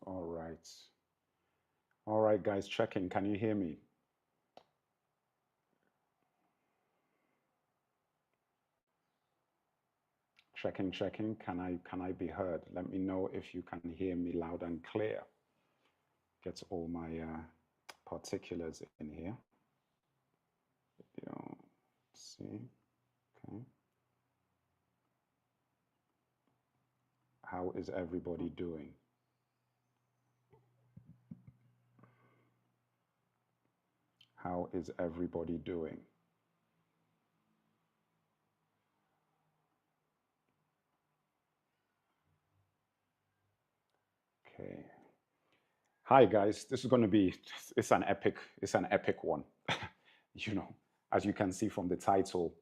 All right. All right, guys, checking. Can you hear me? Checking, checking. Can I be heard? Let me know if you can hear me loud and clear. Get all my particulars in here. Video. See. Okay. How is everybody doing? How is everybody doing? Okay. Hi guys, this is going to be it's an epic one. You know, as you can see from the title,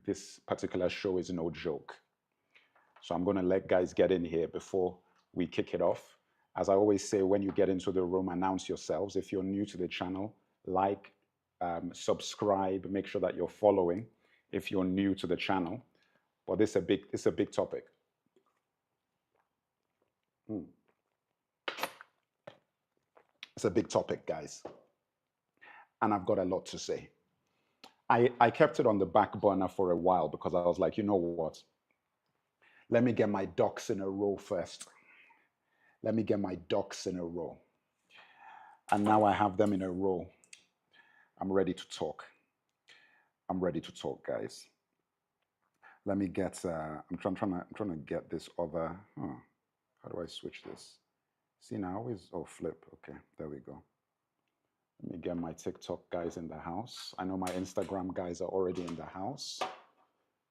this particular show is no joke. So I'm going to let guys get in here before we kick it off. As I always say, when you get into the room, announce yourselves. If you're new to the channel, like, subscribe, make sure that you're following if you're new to the channel. But this is a big topic. Mm. It's a big topic, guys. And I've got a lot to say. I kept it on the back burner for a while because I was like, you know what? Let me get my ducks in a row first. Let me get my ducks in a row. And now I have them in a row. I'm ready to talk. I'm ready to talk, guys. Let me get, I'm trying to get this other, how do I switch this? See now is, oh, flip. Okay, there we go. Let me get my TikTok guys in the house. I know my Instagram guys are already in the house.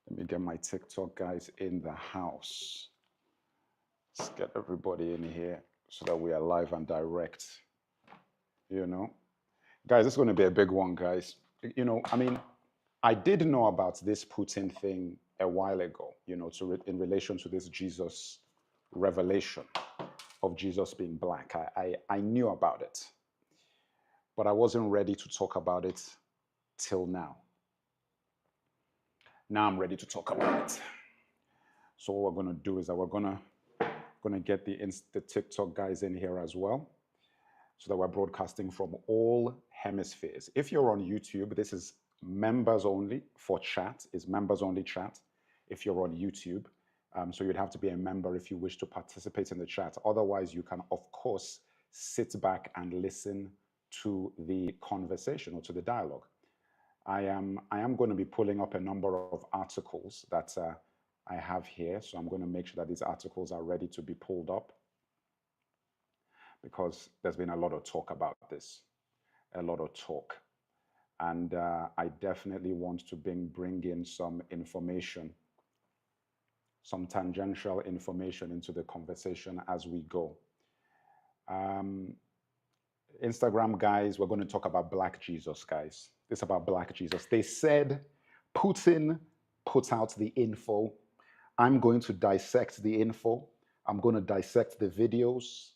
Let me get my TikTok guys in the house. Let's get everybody in here so that we are live and direct. You know, guys, this is going to be a big one, guys. You know, I mean, I did know about this Putin thing a while ago, you know, in relation to this Jesus revelation of Jesus being black. I knew about it, but I wasn't ready to talk about it till now. Now I'm ready to talk about it. So what we're going to do is that we're going to get the TikTok guys in here as well, so that we're broadcasting from all hemispheres. If you're on YouTube, this is members only for chat, is members only chat if you're on YouTube. So you'd have to be a member if you wish to participate in the chat. Otherwise, you can, of course, sit back and listen to the conversation or to the dialogue. I am going to be pulling up a number of articles that I have here. So I'm going to make sure that these articles are ready to be pulled up, because there's been a lot of talk about this, a lot of talk. And I definitely want to bring in some information, some tangential information into the conversation as we go. Instagram guys, we're going to talk about Black Jesus, guys. This is about Black Jesus. They said Putin put out the info. I'm going to dissect the info. I'm going to dissect the videos.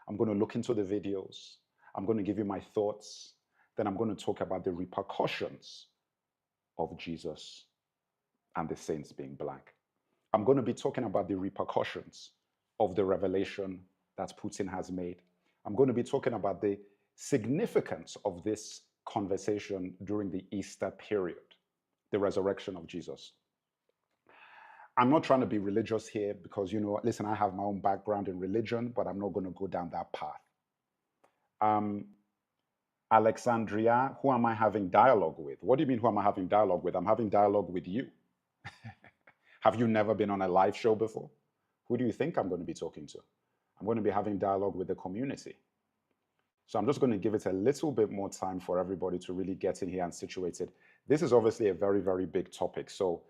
I'm going to look into the videos. I'm going to give you my thoughts. Then I'm going to talk about the repercussions of Jesus and the saints being black. I'm going to be talking about the repercussions of the revelation that Putin has made. I'm going to be talking about the significance of this conversation during the Easter period, the resurrection of Jesus. I'm not trying to be religious here because, you know, listen, I have my own background in religion, but I'm not going to go down that path. Alexandria, who am I having dialogue with? What do you mean, who am I having dialogue with? I'm having dialogue with you. Have you never been on a live show before? Who do you think I'm going to be talking to? I'm going to be having dialogue with the community. So I'm just going to give it a little bit more time for everybody to really get in here and situated. This is obviously a very, very big topic. So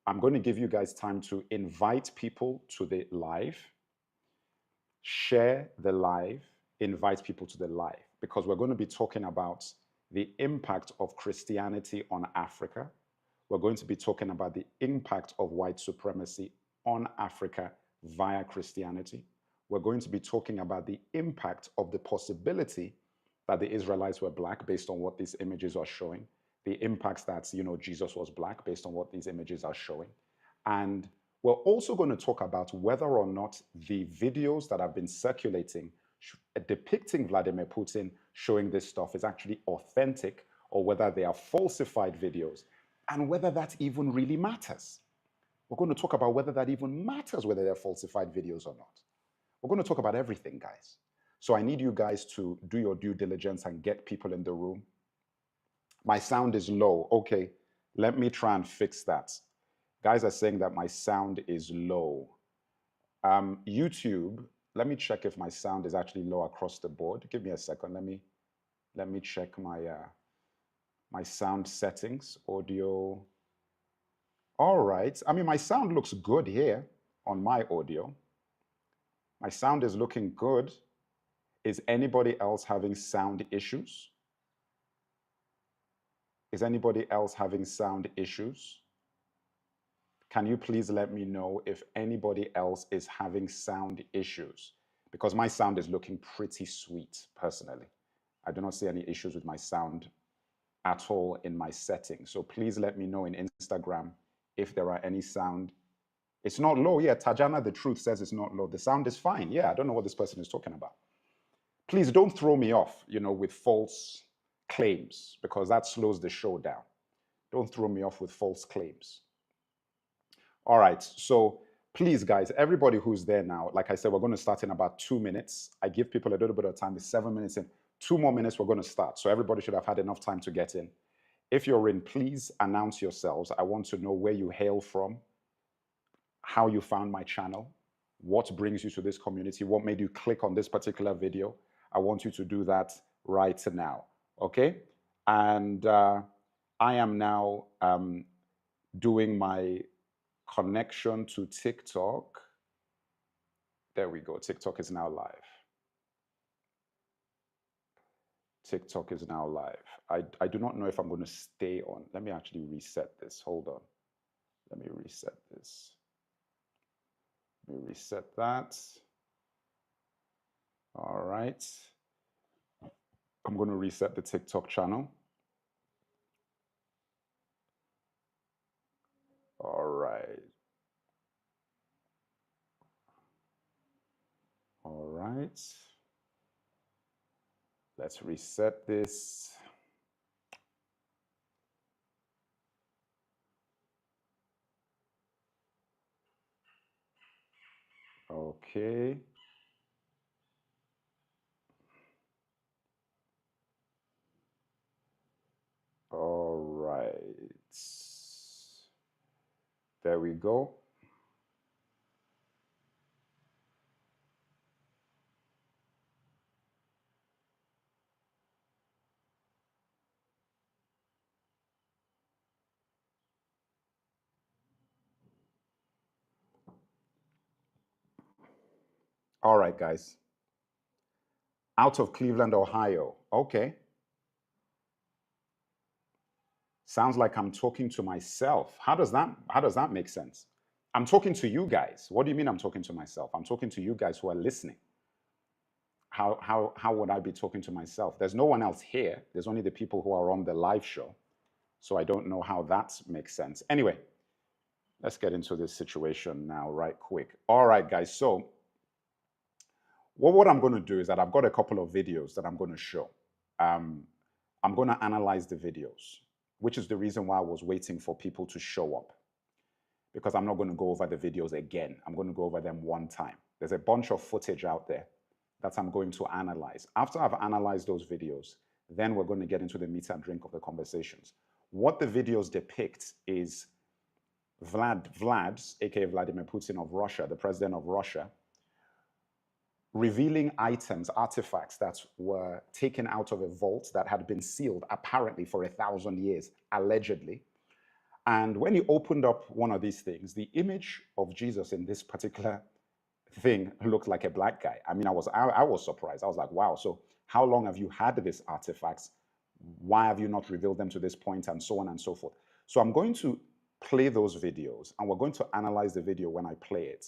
I'm going to give you guys time to invite people to the live, share the live, invite people to the live, because we're going to be talking about the impact of Christianity on Africa. We're going to be talking about the impact of white supremacy on Africa via Christianity. We're going to be talking about the impact of the possibility that the Israelites were black based on what these images are showing, the impacts that, you know, Jesus was black based on what these images are showing. And we're also going to talk about whether or not the videos that have been circulating depicting Vladimir Putin showing this stuff is actually authentic, or whether they are falsified videos, and whether that even really matters. We're going to talk about whether that even matters, whether they're falsified videos or not. We're going to talk about everything, guys. So I need you guys to do your due diligence and get people in the room. My sound is low. Okay, let me try and fix that. Guys are saying that my sound is low. YouTube, let me check if my sound is actually low across the board. Give me a second. Let me check my my sound settings, audio. All right. I mean, my sound looks good here on my audio. My sound is looking good. Is anybody else having sound issues? Is anybody else having sound issues? Can you please let me know if anybody else is having sound issues? Because my sound is looking pretty sweet, personally. I do not see any issues with my sound at all in my settings. So please let me know in Instagram if there are any sound. It's not low. Yeah, Tajana the Truth says it's not low. The sound is fine. Yeah, I don't know what this person is talking about. Please don't throw me off, with false claims, because that slows the show down. Don't throw me off with false claims. All right, so please, guys, everybody who's there now, like I said, we're going to start in about 2 minutes. I give people a little bit of time. It's 7 minutes in. 2 more minutes, we're going to start. So everybody should have had enough time to get in. If you're in, please announce yourselves. I want to know where you hail from, how you found my channel, what brings you to this community, what made you click on this particular video. I want you to do that right now, okay? And I am now doing my connection to TikTok. There we go. TikTok is now live. TikTok is now live. I do not know if I'm going to stay on. Let me actually reset this. Hold on. Let me reset this. Let me reset that. All right. I'm going to reset the TikTok channel. All right. All right. Let's reset this. Okay. All right. There we go. All right, guys. Out of Cleveland, Ohio. Okay. Sounds like I'm talking to myself. How does that make sense? I'm talking to you guys. What do you mean I'm talking to myself? I'm talking to you guys who are listening. How would I be talking to myself? There's no one else here. There's only the people who are on the live show. So I don't know how that makes sense. Anyway, let's get into this situation now right quick. All right, guys. So what I'm going to do is that I've got a couple of videos that I'm going to show. I'm going to analyze the videos, which is the reason why I was waiting for people to show up, because I'm not going to go over the videos again. I'm going to go over them one time. There's a bunch of footage out there that I'm going to analyze. After I've analyzed those videos, then we're going to get into the meat and drink of the conversations. What the videos depict is Vlad, aka Vladimir Putin of Russia, the president of Russia, revealing items, artifacts that were taken out of a vault that had been sealed apparently for 1,000 years, allegedly. And when he opened up one of these things, the image of Jesus in this particular thing looked like a black guy. I mean, I was surprised. I was like, wow, so how long have you had these artifacts? Why have you not revealed them to this point, and so on and so forth? So I'm going to play those videos, and we're going to analyze the video when I play it.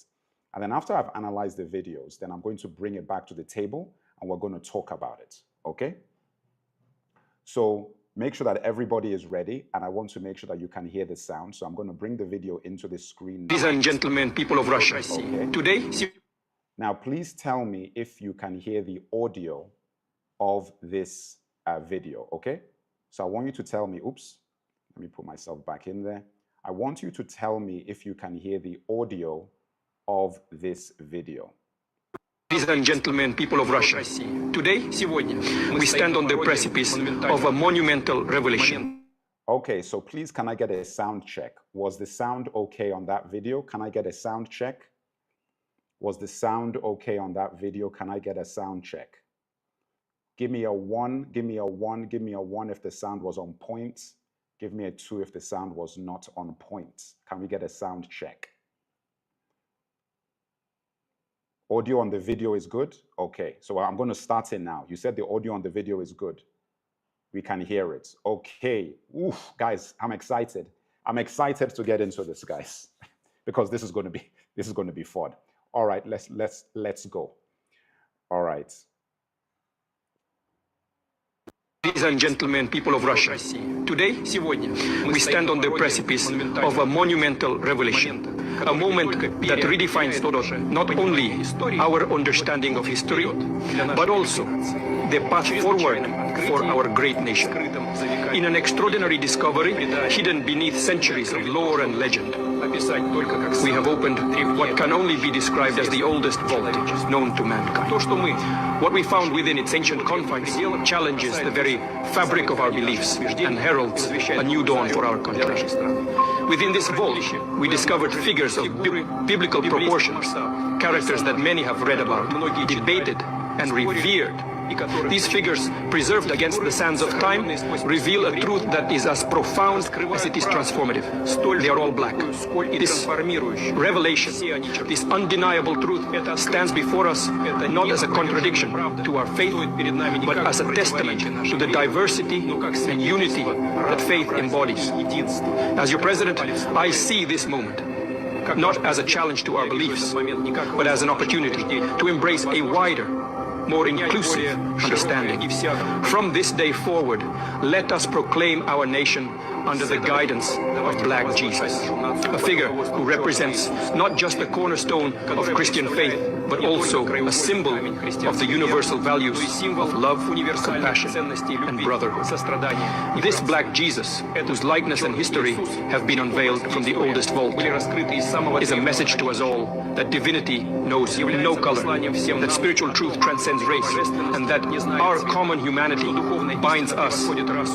And then after I've analyzed the videos, then I'm going to bring it back to the table, and we're going to talk about it, okay? So make sure that everybody is ready, and I want to make sure that you can hear the sound. So I'm going to bring the video into the screen now. Ladies and gentlemen, people of Russia, okay. Today, Now, please tell me if you can hear the audio of this video, okay? So I want you to tell me, oops, let me put myself back in there. I want you to tell me if you can hear the audio of this video. Ladies and gentlemen, people of Russia, today, we stand on the precipice of a monumental revelation. Okay, so please, can I get a sound check? Was the sound okay on that video? Can I get a sound check? Was the sound okay on that video? Can I get a sound check? Give me a 1, give me a 1, give me a 1 if the sound was on point. Give me a 2 if the sound was not on point. Can we get a sound check? Audio on the video is good? Okay, so I'm going to start it now. You said the audio on the video is good. We can hear it. Okay. Oof, guys, I'm excited. I'm excited to get into this, guys, because this is going to be fun. All right, let's go. All right. Ladies and gentlemen, people of Russia, today, we stand on the precipice of a monumental revelation, a moment that redefines not only our understanding of history, but also the path forward for our great nation. In an extraordinary discovery hidden beneath centuries of lore and legend, we have opened what can only be described as the oldest vault known to mankind. What we found within its ancient confines challenges the very fabric of our beliefs and heralds a new dawn for our country. Within this vault, we discovered figures of biblical proportions, characters that many have read about, debated, and revered. These figures, preserved against the sands of time, reveal a truth that is as profound as it is transformative. They are all black. This revelation, this undeniable truth, stands before us not as a contradiction to our faith, but as a testament to the diversity and unity that faith embodies. As your president, I see this moment not as a challenge to our beliefs, but as an opportunity to embrace a wider, more inclusive understanding. From this day forward, let us proclaim our nation under the guidance of Black Jesus, a figure who represents not just the cornerstone of Christian faith, but also a symbol of the universal values of love, compassion, and brotherhood. This Black Jesus, whose likeness and history have been unveiled from the oldest vault, is a message to us all that divinity knows no color, that spiritual truth transcends race, and that our common humanity binds us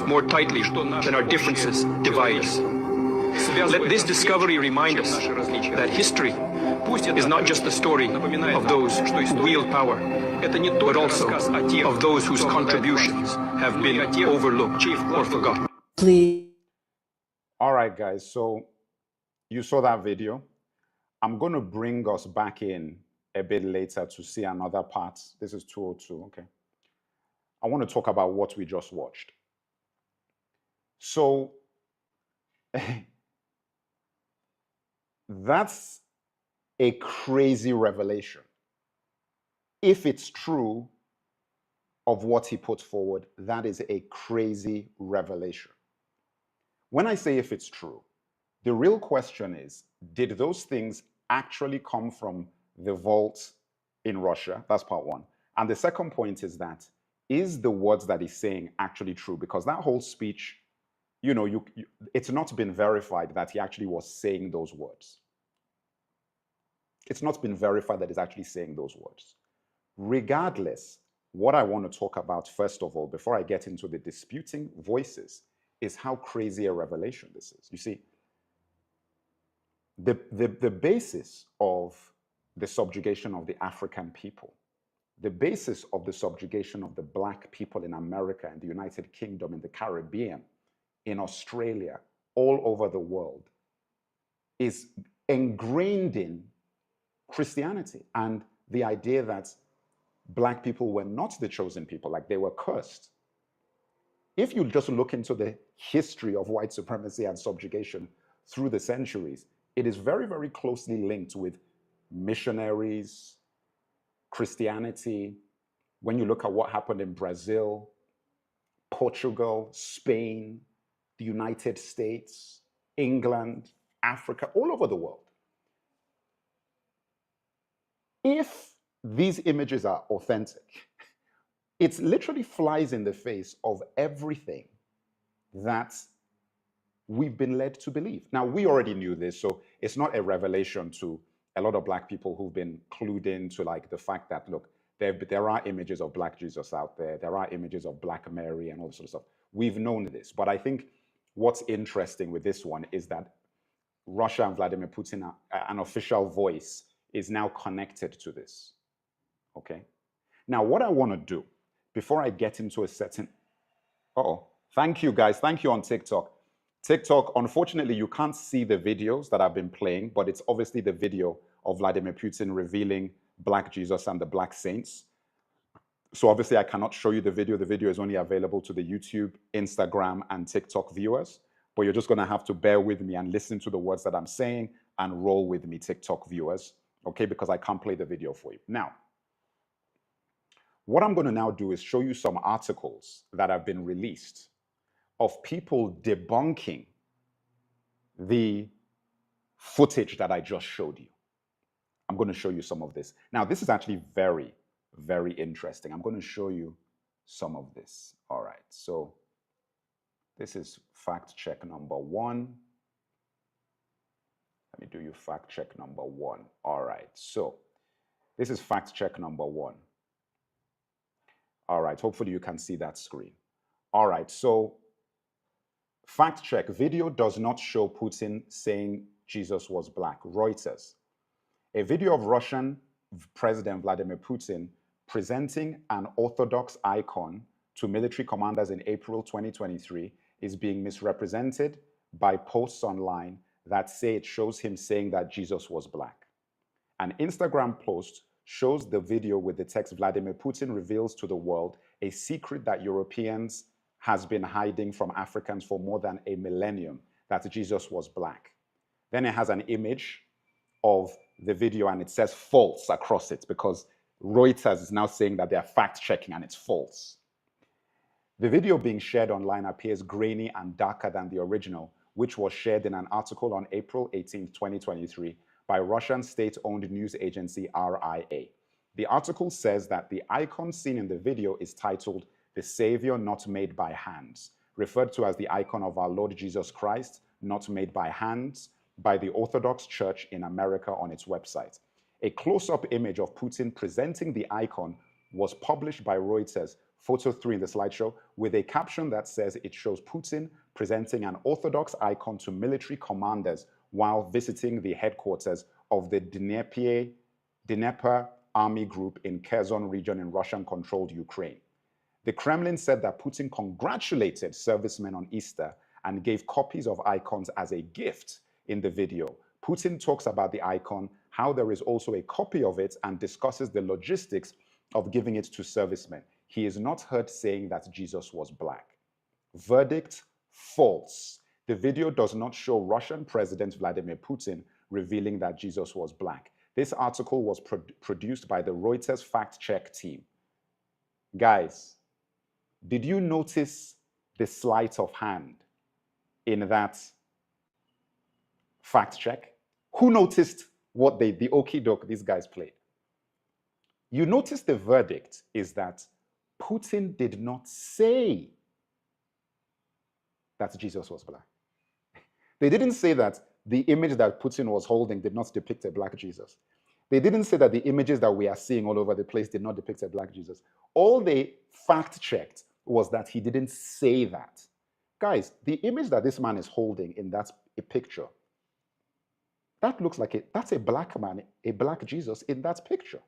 more tightly than our differences divide us. Let this discovery remind us that history is not just the story of those who wield power, but also of those whose contributions have been overlooked or forgotten. Please. All right, guys, so you saw that video. I'm going to bring us back in a bit later to see another part. This is 202, okay. I want to talk about what we just watched. So that's a crazy revelation. If it's true of what he put forward, that is a crazy revelation. When I say if it's true, the real question is, did those things actually come from the vault in Russia? That's part one. And the second point is that, is the words that he's saying actually true? Because that whole speech, you know, it's not been verified that he actually was saying those words. It's not been verified that he's actually saying those words. Regardless, what I want to talk about, first of all, before I get into the disputing voices, is how crazy a revelation this is. You see, the basis of the subjugation of the African people, the basis of the subjugation of the Black people in America, in the United Kingdom, in the Caribbean, in Australia, all over the world, is ingrained in Christianity and the idea that Black people were not the chosen people, like they were cursed. If you just look into the history of white supremacy and subjugation through the centuries, it is very, very closely linked with missionaries, Christianity. When you look at what happened in Brazil, Portugal, Spain, the United States, England, Africa, all over the world. If these images are authentic. It literally flies in the face of everything that we've been led to believe. Now, we already knew this, so it's not a revelation to a lot of Black people who've been clued into like the fact that, look, there are images of Black Jesus out there. There are images of Black Mary and all this sort of stuff. We've known this. But I think what's interesting with this one is that Russia and Vladimir Putin, an official voice, is now connected to this. Okay? Now, what I want to do, before I get into a certain... Thank you, guys. Thank you on TikTok. TikTok, unfortunately, you can't see the videos that I've been playing, but it's obviously the video of Vladimir Putin revealing Black Jesus and the Black Saints. So obviously, I cannot show you the video. The video is only available to the YouTube, Instagram, and TikTok viewers. But you're just going to have to bear with me and listen to the words that I'm saying and roll with me, TikTok viewers, okay? Because I can't play the video for you. Now, what I'm going to now do is show you some articles that have been released of people debunking the footage that I just showed you. I'm going to show you some of this. Now, this is actually very, very interesting. I'm going to show you some of this. All right, so this is fact check number 1. Let me do you fact check number 1. All right, so this is fact check number 1. All right, hopefully you can see that screen. All right, so fact check, video does not show Putin saying Jesus was Black. Reuters. A video of Russian President Vladimir Putin presenting an Orthodox icon to military commanders in April 2023 is being misrepresented by posts online that say it shows him saying that Jesus was Black. An Instagram post shows the video with the text, Vladimir Putin reveals to the world a secret that Europeans has been hiding from Africans for more than a millennium, that Jesus was Black. Then it has an image of the video and it says false across it because Reuters is now saying that they are fact-checking and it's false. The video being shared online appears grainy and darker than the original, which was shared in an article on April 18, 2023 by Russian state-owned news agency RIA. The article says that the icon seen in the video is titled "The Savior Not Made by Hands," referred to as the icon of our Lord Jesus Christ, not made by hands, by the Orthodox Church in America on its website. A close-up image of Putin presenting the icon was published by Reuters, photo 3 in the slideshow, with a caption that says it shows Putin presenting an Orthodox icon to military commanders while visiting the headquarters of the Dnieper army group in Kherson region in Russian-controlled Ukraine. The Kremlin said that Putin congratulated servicemen on Easter and gave copies of icons as a gift in the video. Putin talks about the icon, how there is also a copy of it, and discusses the logistics of giving it to servicemen. He is not heard saying that Jesus was Black. Verdict: false. The video does not show Russian President Vladimir Putin revealing that Jesus was Black. This article was produced by the Reuters fact-check team. Guys, did you notice the sleight of hand in that fact-check? Who noticed what the okie doke these guys played? You notice the verdict is that Putin did not say that Jesus was Black. They didn't say that the image that Putin was holding did not depict a Black Jesus. They didn't say that the images that we are seeing all over the place did not depict a Black Jesus. All they fact-checked was that he didn't say that. Guys, the image that this man is holding in that picture, that looks like that's a Black man, a Black Jesus in that picture.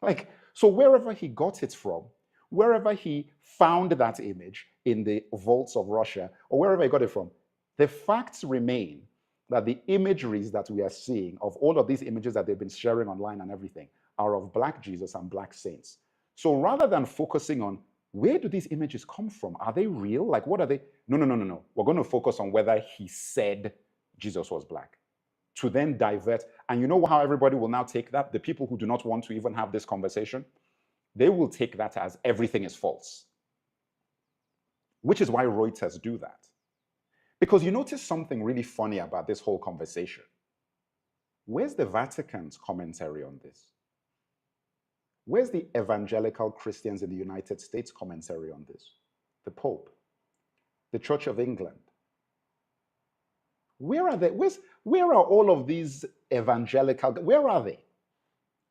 Like, so wherever he got it from, wherever he found that image in the vaults of Russia, or wherever he got it from, the facts remain that the imageries that we are seeing of all of these images that they've been sharing online and everything are of Black Jesus and Black saints. So rather than focusing on where do these images come from? Are they real? Like, what are they? No. We're going to focus on whether he said Jesus was Black, to then divert. And you know how everybody will now take that? The people who do not want to even have this conversation, they will take that as everything is false, which is why Reuters do that. Because you notice something really funny about this whole conversation. Where's the Vatican's commentary on this? Where's the evangelical Christians in the United States commentary on this? The Pope, the Church of England. Where are they? Where are all of these evangelical, where are they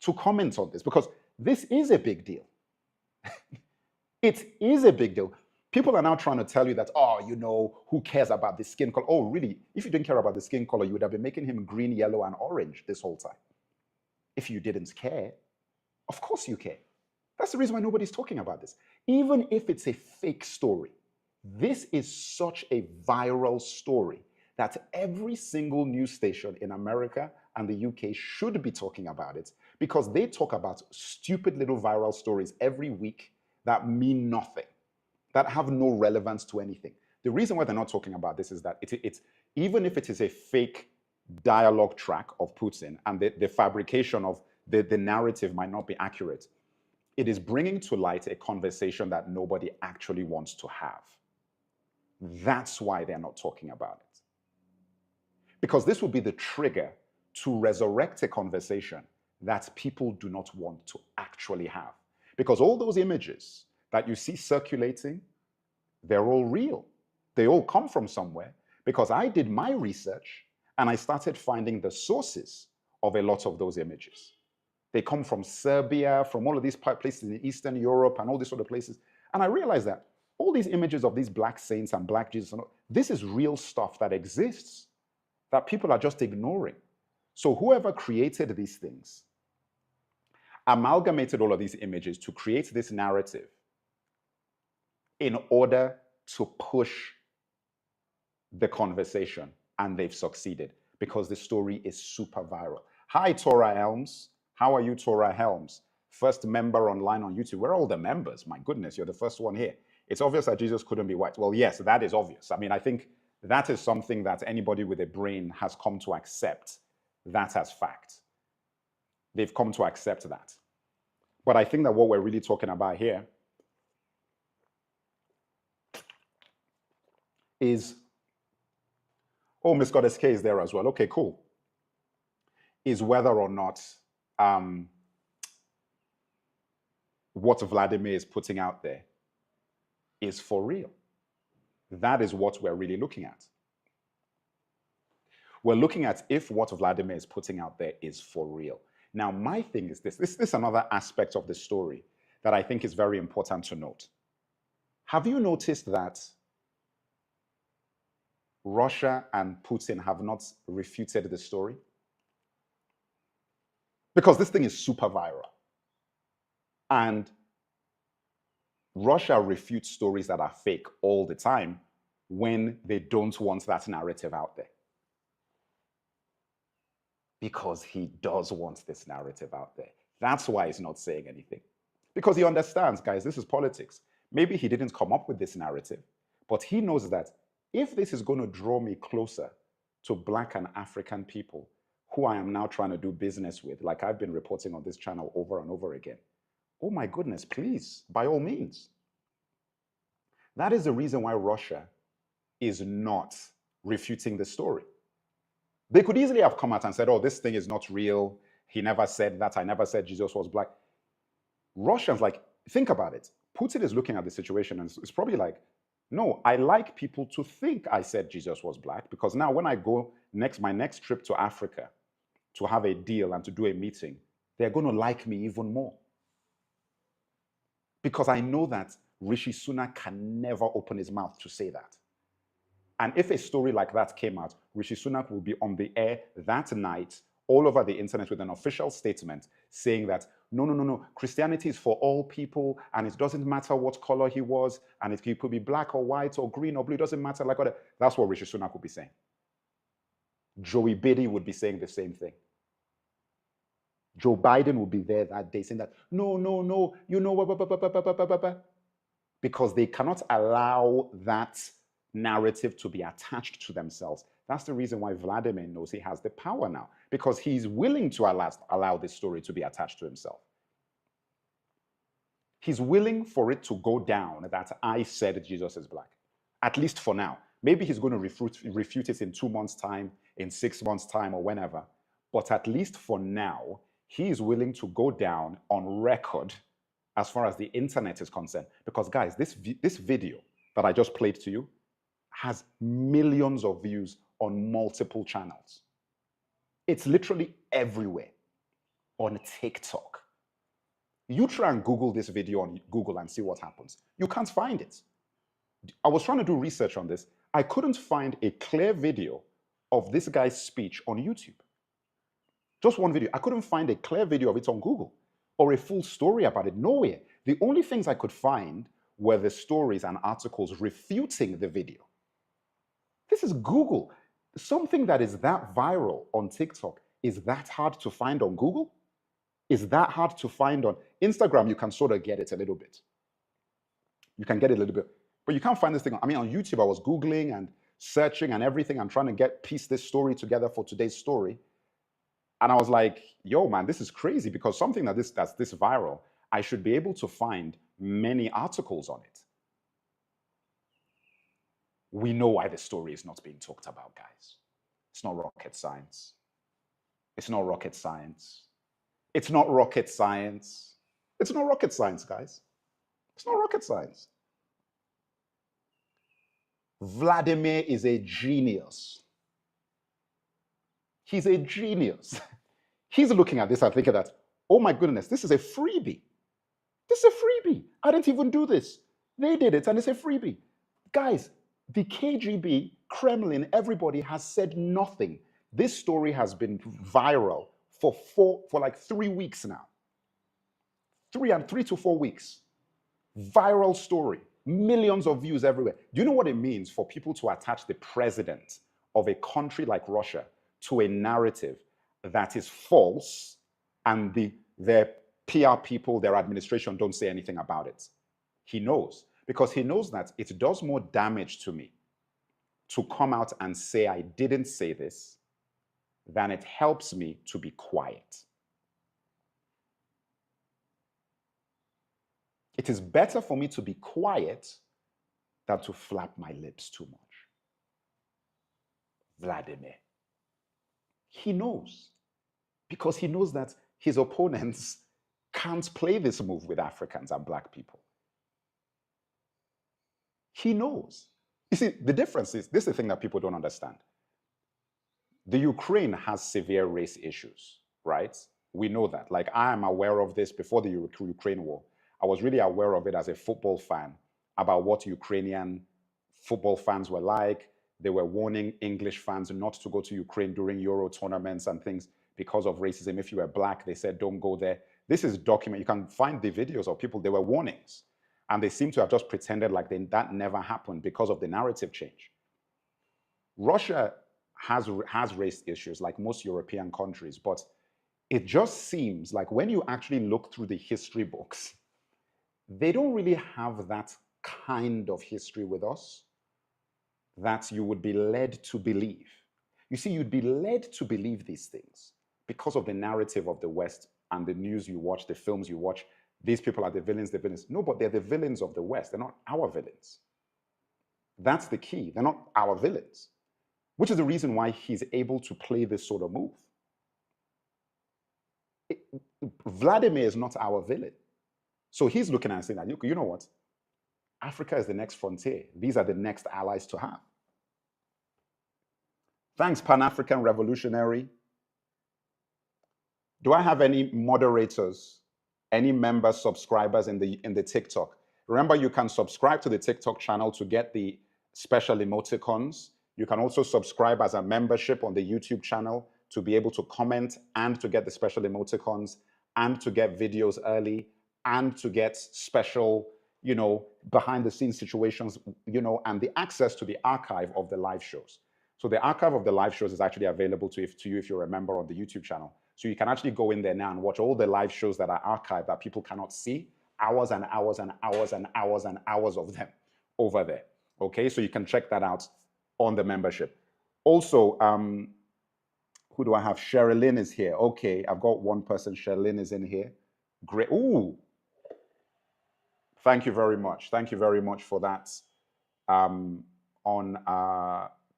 to comment on this? Because this is a big deal. It is a big deal. People are now trying to tell you that, oh, you know, who cares about the skin color? Oh, really? If you didn't care about the skin color, you would have been making him green, yellow, and orange this whole time. If you didn't care, of course you care. That's the reason why nobody's talking about this. Even if it's a fake story, this is such a viral story that every single news station in America and the UK should be talking about it, because they talk about stupid little viral stories every week that mean nothing, that have no relevance to anything. The reason why they're not talking about this is that it's even if it is a fake dialogue track of Putin and the fabrication of the narrative might not be accurate, it is bringing to light a conversation that nobody actually wants to have. That's why they're not talking about it. Because this will be the trigger to resurrect a conversation that people do not want to actually have. Because all those images that you see circulating, they're all real. They all come from somewhere, because I did my research and I started finding the sources of a lot of those images. They come from Serbia, from all of these places in Eastern Europe and all these sort of places. And I realized that all these images of these black saints and black Jesus, this is real stuff that exists, that people are just ignoring. So whoever created these things amalgamated all of these images to create this narrative in order to push the conversation, and they've succeeded because the story is super viral. Hi, Tora Helms. How are you, Tora Helms? First member online on YouTube. Where are all the members? My goodness, you're the first one here. It's obvious that Jesus couldn't be white. Well, yes, that is obvious. I mean, I think that is something that anybody with a brain has come to accept that as fact. They've come to accept that. But I think that what we're really talking about here is, oh, Miss Goddess K is there as well. Okay, cool. Is whether or not what Vladimir is putting out there is for real. That is what we're really looking at. We're looking at if what Vladimir is putting out there is for real. Now, my thing is this is another aspect of the story that I think is very important to note. Have you noticed that Russia and Putin have not refuted the story? Because this thing is super viral. And Russia refutes stories that are fake all the time when they don't want that narrative out there. Because he does want this narrative out there. That's why he's not saying anything. Because he understands, guys, this is politics. Maybe he didn't come up with this narrative, but he knows that if this is going to draw me closer to Black and African people who I am now trying to do business with, like I've been reporting on this channel over and over again, oh my goodness, please, by all means. That is the reason why Russia is not refuting the story. They could easily have come out and said, oh, this thing is not real. He never said that. I never said Jesus was black. Russians, like, think about it. Putin is looking at the situation and it's probably like, no, I like people to think I said Jesus was black, because now when I go my next trip to Africa to have a deal and to do a meeting, they're going to like me even more. Because I know that Rishi Sunak can never open his mouth to say that. And if a story like that came out, Rishi Sunak will be on the air that night all over the internet with an official statement saying that, no, Christianity is for all people and it doesn't matter what color he was, and he could be black or white or green or blue, it doesn't matter. That's what Rishi Sunak would be saying. Joey Biddy would be saying the same thing. Joe Biden would be there that day saying that, no, you know, because they cannot allow that narrative to be attached to themselves. That's the reason why Vladimir knows he has the power now, because he's willing to allow this story to be attached to himself. He's willing for it to go down that I said Jesus is black, at least for now. Maybe he's going to refute it in 2 months' time, in 6 months' time, or whenever. But at least for now, he is willing to go down on record as far as the internet is concerned. Because guys, this video that I just played to you has millions of views on multiple channels. It's literally everywhere on TikTok. You try and Google this video on Google and see what happens. You can't find it. I was trying to do research on this. I couldn't find a clear video of this guy's speech on YouTube. Just one video. I couldn't find a clear video of it on Google or a full story about it. Nowhere. The only things I could find were the stories and articles refuting the video. This is Google. Something that is that viral on TikTok is that hard to find on Google? Is that hard to find on Instagram? You can sort of get it a little bit. You can get it a little bit, but you can't find this thing. I mean, on YouTube, I was Googling and searching and everything and trying to piece this story together for today's story. And I was like, yo, man, this is crazy, because something that's this viral, I should be able to find many articles on it. We know why the story is not being talked about, guys. It's not rocket science. It's not rocket science. It's not rocket science. It's not rocket science, guys. It's not rocket science. Vladimir is a genius. He's a genius. He's looking at this and thinking that, oh my goodness, this is a freebie. This is a freebie. I didn't even do this. They did it and it's a freebie. Guys, the KGB, Kremlin, everybody has said nothing. This story has been viral for like 3 weeks now. 3 to 4 weeks. Viral story. Millions of views everywhere. Do you know what it means for people to attach the president of a country like Russia to a narrative that is false, and their PR people, their administration don't say anything about it? He knows, because he knows that it does more damage to me to come out and say I didn't say this than it helps me to be quiet. It is better for me to be quiet than to flap my lips too much. Vladimir. He knows, because he knows that his opponents can't play this move with Africans and Black people. He knows. You see, the difference is, this is the thing that people don't understand. The Ukraine has severe race issues, right? We know that. Like, I am aware of this before the Ukraine war. I was really aware of it as a football fan, about what Ukrainian football fans were like. They were warning English fans not to go to Ukraine during Euro tournaments and things because of racism. If you were Black, they said, don't go there. This is documented. You can find the videos of people, there were warnings. And they seem to have just pretended like that never happened because of the narrative change. Russia has race issues like most European countries, but it just seems like when you actually look through the history books, they don't really have that kind of history with us that you would be led to believe. You see, you'd be led to believe these things because of the narrative of the West and the news you watch, the films you watch. These people are the villains, the villains. No, but they're the villains of the West. They're not our villains. That's the key. They're not our villains, which is the reason why he's able to play this sort of move. Vladimir is not our villain. So he's looking at and saying that, you know what? Africa is the next frontier. These are the next allies to have. Thanks, Pan-African Revolutionary. Do I have any moderators, any members, subscribers in the TikTok? Remember, you can subscribe to the TikTok channel to get the special emoticons. You can also subscribe as a membership on the YouTube channel to be able to comment and to get the special emoticons and to get videos early and to get special, behind the scenes situations, and the access to the archive of the live shows. So the archive of the live shows is actually available to you if you're a member on the YouTube channel. So you can actually go in there now and watch all the live shows that are archived that people cannot see, hours and hours and hours and hours and hours of them over there. Okay, so you can check that out on the membership. Also, who do I have? Sherilyn is here. Okay, I've got one person. Sherilyn is in here. Great. Ooh. Thank you very much. Thank you very much for that on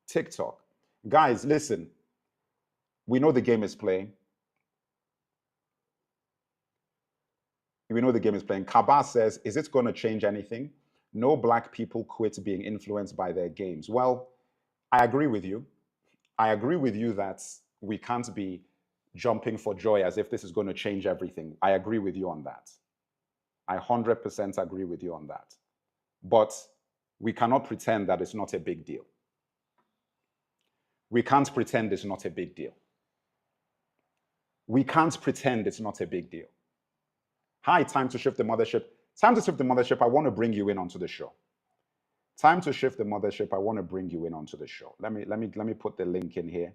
TikTok. Guys, listen. We know the game is playing. We know the game is playing. Kaba says, is it going to change anything? No black people quit being influenced by their games. Well, I agree with you. I agree with you that we can't be jumping for joy as if this is going to change everything. I agree with you on that. I 100% agree with you on that. But we cannot pretend that it's not a big deal. We can't pretend it's not a big deal. We can't pretend it's not a big deal. Hi, time to shift the mothership. Time to shift the mothership. I want to bring you in onto the show. Time to shift the mothership. I want to bring you in onto the show. Let me put the link in here.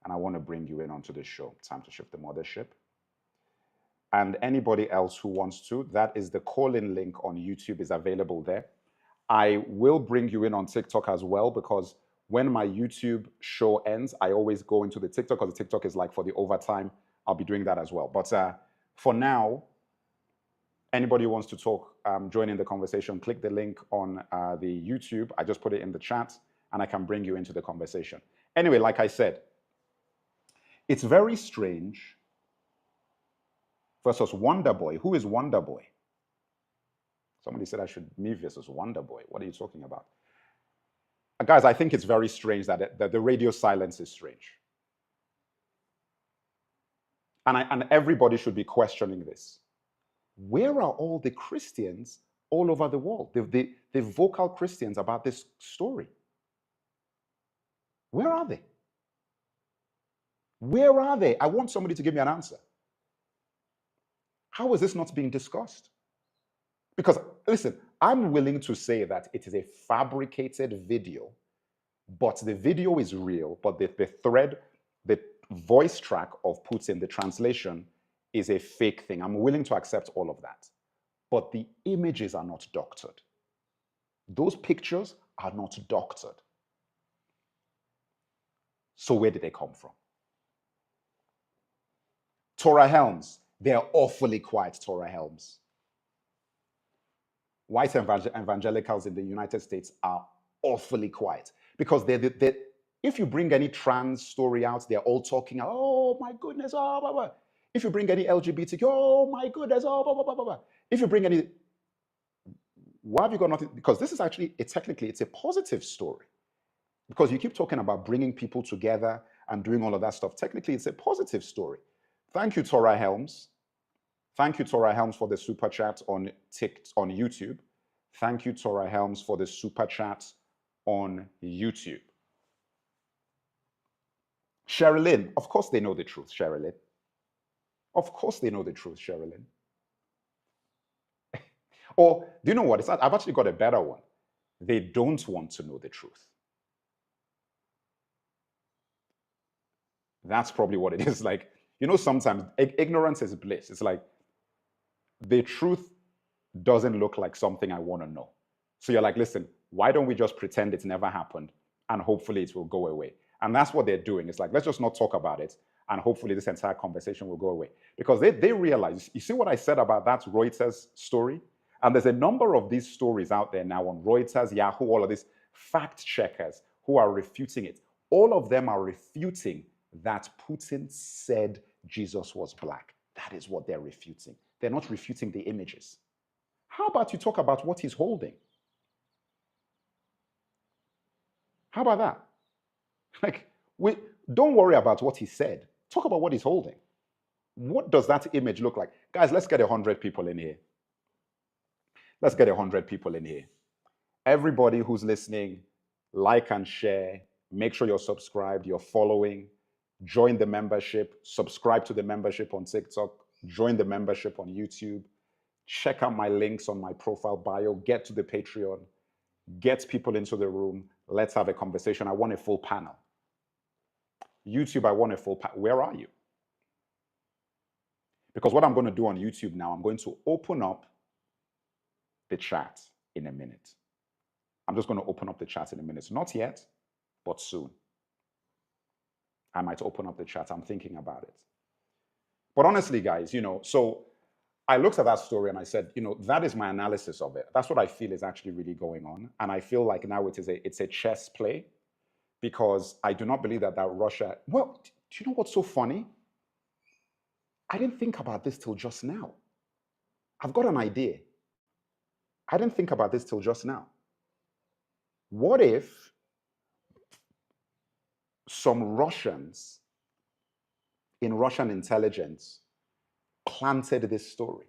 And I want to bring you in onto the show. Time to shift the mothership. And anybody else who wants to, that is the call-in link on YouTube is available there. I will bring you in on TikTok as well, because when my YouTube show ends, I always go into the TikTok, because the TikTok is like for the overtime. I'll be doing that as well. But for now, anybody who wants to talk, join in the conversation, click the link on the YouTube. I just put it in the chat, and I can bring you into the conversation. Anyway, like I said, it's very strange versus Wonder Boy. Who is Wonder Boy? Somebody said I should me versus Wonder Boy. What are you talking about? Guys, I think it's very strange that the radio silence is strange. And everybody should be questioning this. Where are all the Christians all over the world? The vocal Christians about this story? Where are they? Where are they? I want somebody to give me an answer. How is this not being discussed? Because, listen, I'm willing to say that it is a fabricated video, but the video is real, but the thread, the voice track of Putin, the translation, is a fake thing. I'm willing to accept all of that. But the images are not doctored. Those pictures are not doctored. So where did they come from? Torah Helms, they're awfully quiet, Torah Helms. White evangelicals in the United States are awfully quiet, because if you bring any trans story out, they're all talking, oh my goodness, oh, blah, blah. If you bring any LGBTQ, oh my goodness, oh, blah, blah, blah, blah. If you bring any, why have you got nothing? Because this is actually, technically, it's a positive story. Because you keep talking about bringing people together and doing all of that stuff. Technically, it's a positive story. Thank you, Torah Helms. Thank you, Torah Helms, for the super chat on YouTube. Thank you, Torah Helms, for the super chat on YouTube. Sherilyn, of course they know the truth, Sherilyn. Of course they know the truth, Sherilyn. Or, do you know what? I've actually got a better one. They don't want to know the truth. That's probably what it is. Like, you know, sometimes ignorance is bliss. It's like, the truth doesn't look like something I want to know. So you're like, listen, why don't we just pretend it's never happened, and hopefully it will go away? And that's what they're doing. It's like, let's just not talk about it, and hopefully this entire conversation will go away. Because they realize, you see what I said about that Reuters story? And there's a number of these stories out there now on Reuters, Yahoo, all of these fact checkers who are refuting it. All of them are refuting that Putin said Jesus was black. That is what they're refuting. They're not refuting the images. How about you talk about what he's holding? How about that? Like, don't worry about what he said. Talk about what he's holding. What does that image look like? Guys, let's get 100 people in here. Let's get 100 people in here. Everybody who's listening, like and share. Make sure you're subscribed, you're following. Join the membership. Subscribe to the membership on TikTok. Join the membership on YouTube. Check out my links on my profile bio. Get to the Patreon. Get people into the room. Let's have a conversation. I want a full panel. YouTube, I want a full panel. Where are you? Because what I'm going to do on YouTube now, I'm going to open up the chat in a minute. I'm just going to open up the chat in a minute. Not yet, but soon. I might open up the chat. I'm thinking about it. But honestly, guys, you know, so I looked at that story and I said, you know, that is my analysis of it. That's what I feel is actually really going on. And I feel like now it's a chess play, because I do not believe that Russia, well, do you know what's so funny? I didn't think about this till just now. I've got an idea. I didn't think about this till just now. What if some Russians in Russian intelligence planted this story?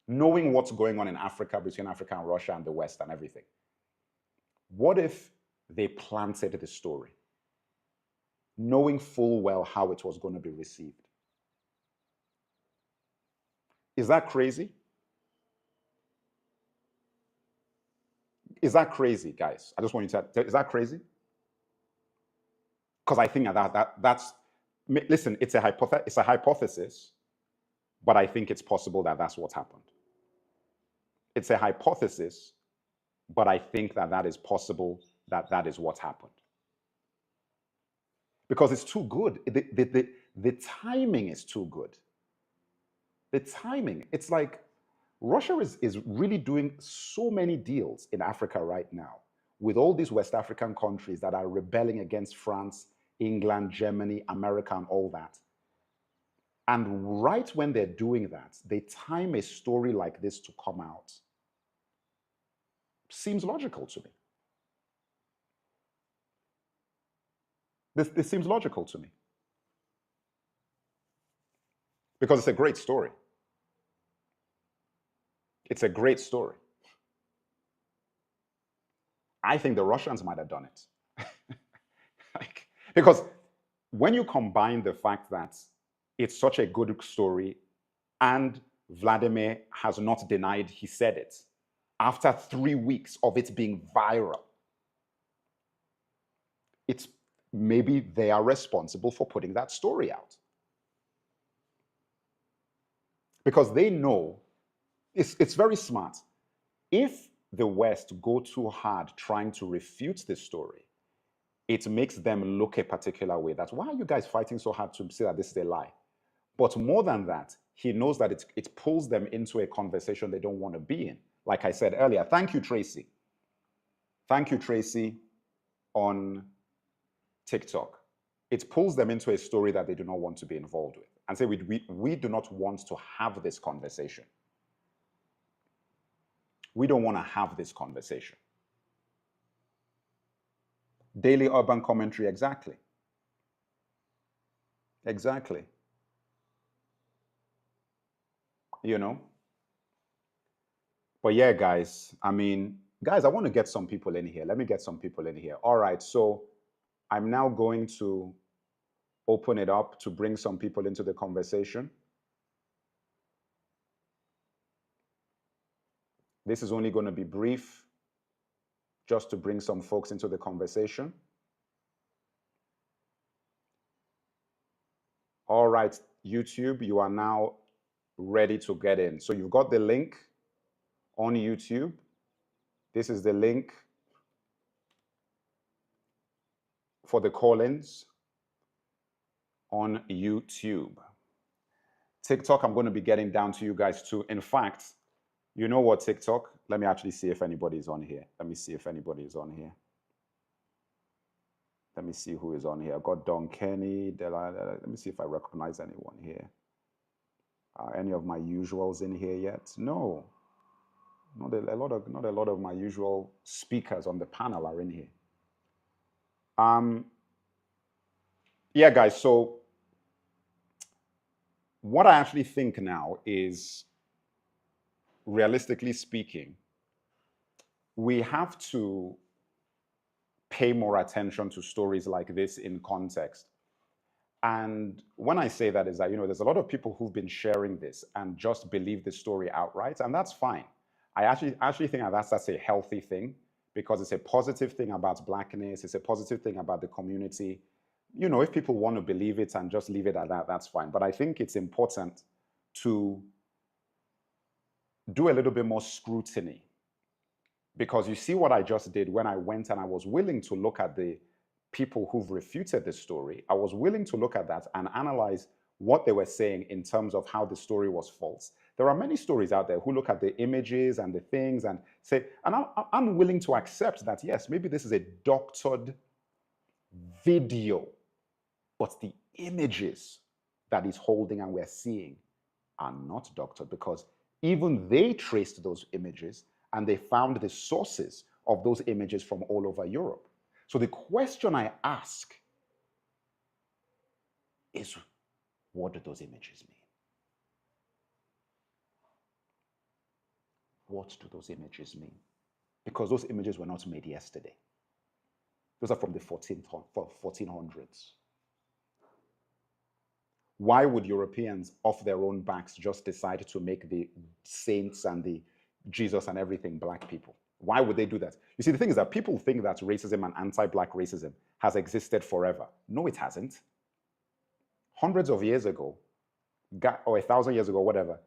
Knowing what's going on in Africa, between Africa and Russia and the West and everything. What if they planted the story, knowing full well how it was going to be received? Is that crazy? Is that crazy, guys? I just want you to, is that crazy? Because I think that's, listen, it's a hypothesis, but I think it's possible that that's what happened. It's a hypothesis, but I think that that is possible, that that is what happened. Because it's too good. The timing is too good. The timing, it's like Russia is really doing so many deals in Africa right now with all these West African countries that are rebelling against France, England, Germany, America, and all that. And right when they're doing that, they time a story like this to come out. Seems logical to me. This seems logical to me. Because it's a great story. It's a great story. I think the Russians might have done it. Because when you combine the fact that it's such a good story and Vladimir has not denied he said it, after 3 weeks of it being viral, it's maybe they are responsible for putting that story out. Because they know, it's very smart. If the West go too hard trying to refute this story, it makes them look a particular way. That's why are you guys fighting so hard to say that this is a lie? But more than that, he knows that it pulls them into a conversation they don't want to be in. Like I said earlier, thank you, Tracy. Thank you, Tracy, on TikTok. It pulls them into a story that they do not want to be involved with. And say, we do not want to have this conversation. We don't want to have this conversation. Daily urban commentary, exactly. Exactly. You know? But yeah, guys, I mean, guys, I want to get some people in here. Let me get some people in here. All right, so I'm now going to open it up to bring some people into the conversation. This is only going to be brief, just to bring some folks into the conversation. All right, YouTube, you are now ready to get in. So you've got the link on YouTube. This is the link for the call-ins on YouTube. TikTok, I'm going to be getting down to you guys too. In fact, you know what, TikTok? Let me actually see if anybody's on here. Let me see if anybody is on here. Let me see who is on here. I've got Don Kenny. Let me see if I recognize anyone here. Are any of my usuals in here yet? No. Not a lot of my usual speakers on the panel are in here. Yeah, guys, so what I actually think now is, realistically speaking, we have to pay more attention to stories like this in context. And when I say that is that, you know, there's a lot of people who've been sharing this and just believe the story outright, and that's fine. I actually think that's a healthy thing, because it's a positive thing about Blackness, it's a positive thing about the community. You know, if people want to believe it and just leave it at that, that's fine. But I think it's important to do a little bit more scrutiny, because you see what I just did when I went and I was willing to look at the people who've refuted the story. I was willing to look at that and analyze what they were saying in terms of how the story was false. There are many stories out there who look at the images and the things and say, and I'm willing to accept that, yes, maybe this is a doctored video, but the images that he's holding and we're seeing are not doctored, because even they traced those images and they found the sources of those images from all over Europe. So the question I ask is, what do those images mean? What do those images mean? Because those images were not made yesterday. Those are from the 1400s. Why would Europeans off their own backs just decide to make the saints and the Jesus and everything black people? Why would they do that? You see, the thing is that people think that racism and anti-black racism has existed forever. No, it hasn't. Hundreds of years ago, or 1,000 years ago, whatever,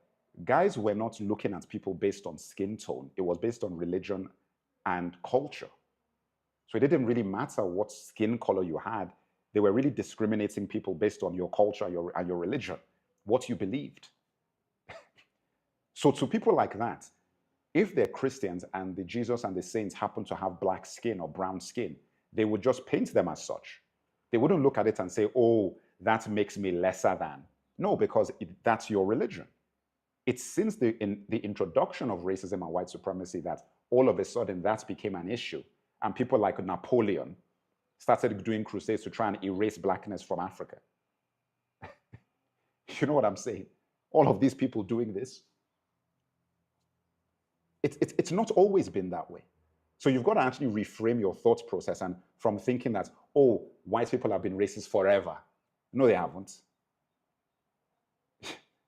guys were not looking at people based on skin tone. It was based on religion and culture. So it didn't really matter what skin color you had. They were really discriminating people based on your culture and your religion, what you believed. So to people like that, if they're Christians and the Jesus and the saints happen to have black skin or brown skin, they would just paint them as such. They wouldn't look at it and say, oh, that makes me lesser than. No, because that's your religion. It's since the introduction of racism and white supremacy that all of a sudden that became an issue. And people like Napoleon started doing crusades to try and erase blackness from Africa. You know what I'm saying? All of these people doing this. It's not always been that way. So you've got to actually reframe your thought process and from thinking that, oh, white people have been racist forever. No, they haven't.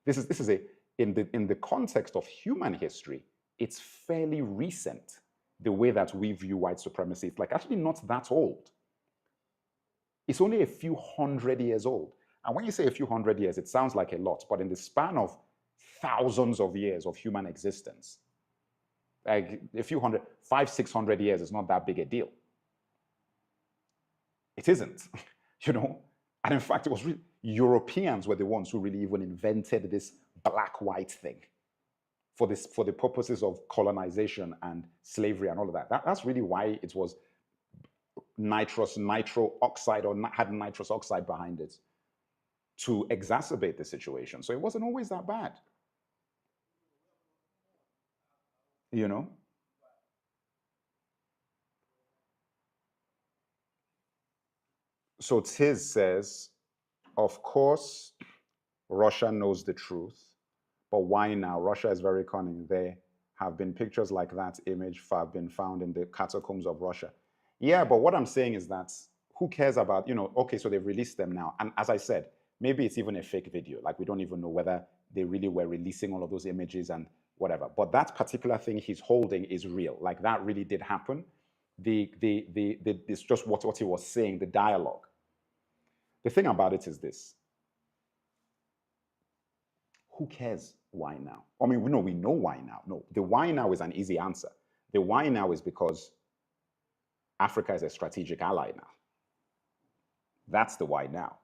This is in the context of human history, it's fairly recent, the way that we view white supremacy. It's like actually not that old. It's only a few hundred years old. And when you say a few hundred years, it sounds like a lot, but in the span of thousands of years of human existence, like a few hundred, 500-600 years is not that big a deal. It isn't, you know? And in fact, it was really, Europeans were the ones who really even invented this black-white thing for the purposes of colonization and slavery and all of that. That's really why it was nitro oxide, or had nitrous oxide behind it, to exacerbate the situation. So it wasn't always that bad. You know? So Tiz says, of course, Russia knows the truth, but why now? Russia is very cunning. There have been pictures like that image have been found in the catacombs of Russia. Yeah, but what I'm saying is that who cares about, you know, okay, so they've released them now. And as I said, maybe it's even a fake video. Like we don't even know whether they really were releasing all of those images and whatever. But that particular thing he's holding is real. Like that really did happen. It's just what he was saying, the dialogue. The thing about it is this. Who cares why now? I mean, we know why now. No, the why now is an easy answer. The why now is because Africa is a strategic ally now. That's the why now.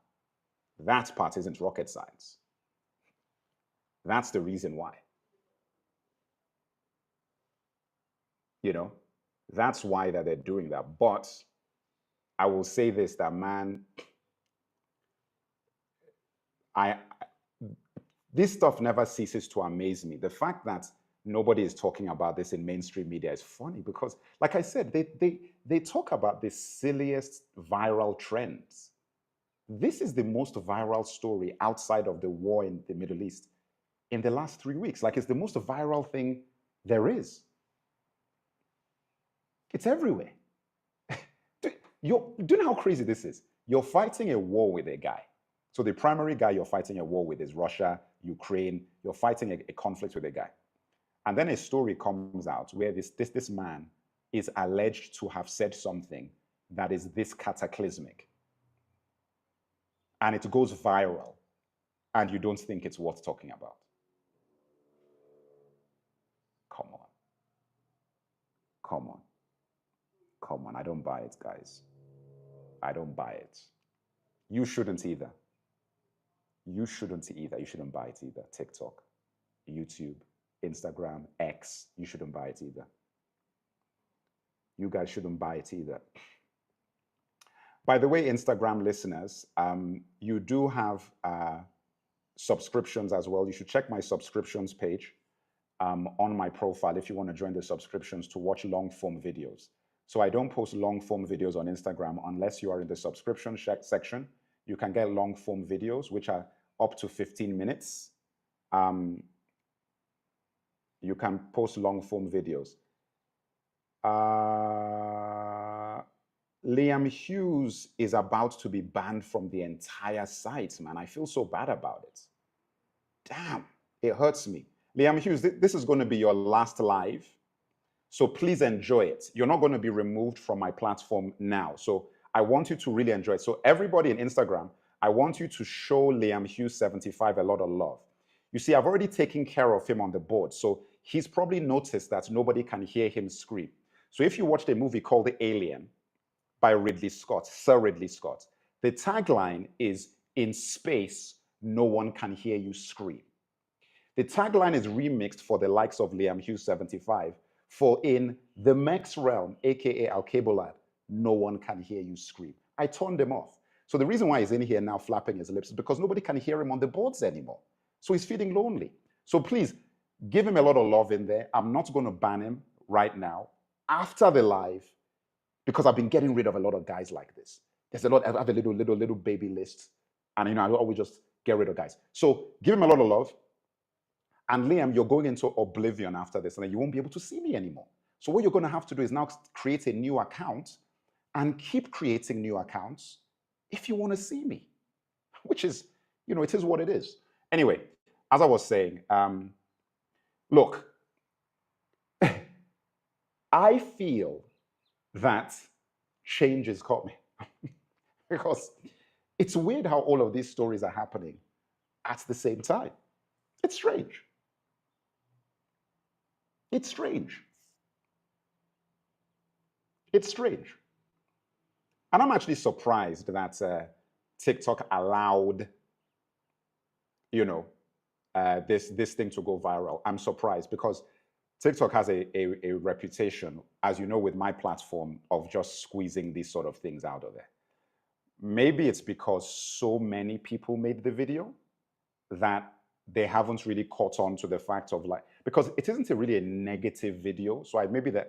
That part isn't rocket science. That's the reason why. You know, that's why that they're doing that. But I will say this, that man, this stuff never ceases to amaze me. The fact that nobody is talking about this in mainstream media is funny because, like I said, they talk about the silliest viral trends. This is the most viral story outside of the war in the Middle East in the last 3 weeks. Like, it's the most viral thing there is. It's everywhere. Do you know how crazy this is? You're fighting a war with a guy. So the primary guy you're fighting a war with is Russia, Ukraine. You're fighting a conflict with a guy. And then a story comes out where this man is alleged to have said something that is this cataclysmic. And it goes viral. And you don't think it's worth talking about. Come on. Come on. Come on. I don't buy it, guys. I don't buy it. You shouldn't either. You shouldn't either. You shouldn't buy it either. TikTok, YouTube, Instagram, X. You shouldn't buy it either. You guys shouldn't buy it either. By the way, Instagram listeners, you do have subscriptions as well. You should check my subscriptions page on my profile if you want to join the subscriptions to watch long form videos. So I don't post long form videos on Instagram unless you are in the subscription section. You can get long form videos, which are up to 15 minutes. You can post long form videos. Liam Hughes is about to be banned from the entire site, man. I feel so bad about it. Damn, it hurts me. Liam Hughes, this is going to be your last live. So please enjoy it. You're not going to be removed from my platform now. So I want you to really enjoy it. So everybody in Instagram, I want you to show Liam Hughes 75 a lot of love. You see, I've already taken care of him on the board. So he's probably noticed that nobody can hear him scream. So if you watched a movie called The Alien by Ridley Scott, Sir Ridley Scott, the tagline is, "In space, no one can hear you scream." The tagline is remixed for the likes of Liam Hughes 75 for "In the Mex realm, aka Al-Kabolad, no one can hear you scream." I turned him off. So the reason why he's in here now flapping his lips is because nobody can hear him on the boards anymore. So he's feeling lonely. So please give him a lot of love in there. I'm not going to ban him right now. After the live, because I've been getting rid of a lot of guys like this. There's a lot, I have a little baby list. And I always just get rid of guys. So give him a lot of love. And Liam, you're going into oblivion after this, and then you won't be able to see me anymore. So what you're going to have to do is now create a new account and keep creating new accounts if you want to see me, which is, it is what it is. Anyway, as I was saying, look, I feel that change is coming because it's weird how all of these stories are happening at the same time. It's strange. It's strange. It's strange. And I'm actually surprised that TikTok allowed, this thing to go viral. I'm surprised because TikTok has a reputation, as you know, with my platform, of just squeezing these sort of things out of there. Maybe it's because so many people made the video that they haven't really caught on to the fact of because it isn't really a negative video. So I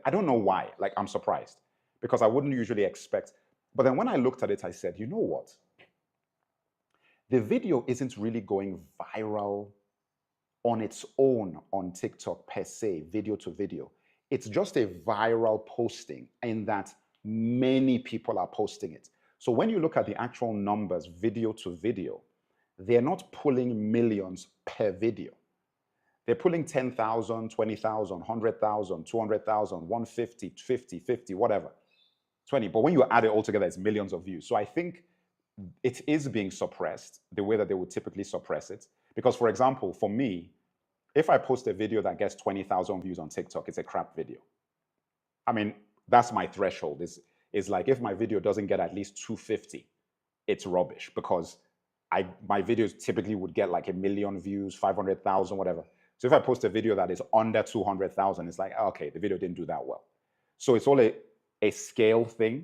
don't know why, I'm surprised because I wouldn't usually expect. But then when I looked at it, I said, you know what? The video isn't really going viral on its own on TikTok per se, video to video. It's just a viral posting in that many people are posting it. So when you look at the actual numbers, video to video, they're not pulling millions per video. They're pulling 10,000, 20,000, 100,000, 200,000, 150, 50, whatever, 20. But when you add it all together, it's millions of views. So I think it is being suppressed the way that they would typically suppress it. Because, for example, for me, if I post a video that gets 20,000 views on TikTok, it's a crap video. I mean, that's my threshold. Is like if my video doesn't get at least 250, it's rubbish because my videos typically would get like 1 million views, 500,000, whatever. So if I post a video that is under 200,000, it's like, okay, the video didn't do that well. So it's all a scale thing,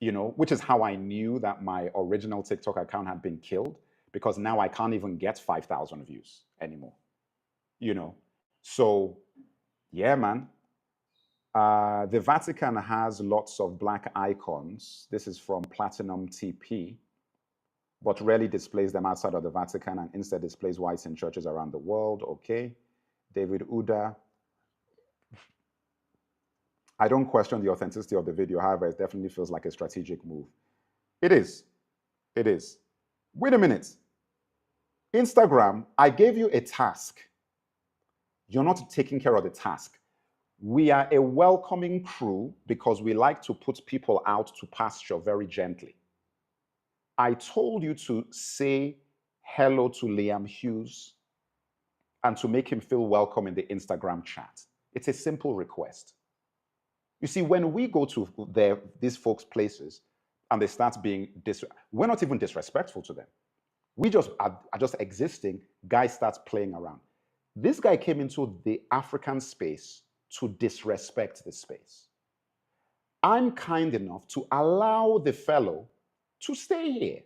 which is how I knew that my original TikTok account had been killed, because now I can't even get 5,000 views anymore, So yeah, man. The Vatican has lots of black icons. This is from Platinum TP, but rarely displays them outside of the Vatican and instead displays whites in churches around the world. Okay. David Uda. I don't question the authenticity of the video. However, it definitely feels like a strategic move. It is. It is. Wait a minute. Instagram, I gave you a task. You're not taking care of the task. We are a welcoming crew because we like to put people out to pasture very gently. I told you to say hello to Liam Hughes and to make him feel welcome in the Instagram chat. It's a simple request. You see, when we go to these folks' places and they start being, we're not even disrespectful to them. We just are just existing. Guy starts playing around. This guy came into the African space to disrespect the space. I'm kind enough to allow the fellow to stay here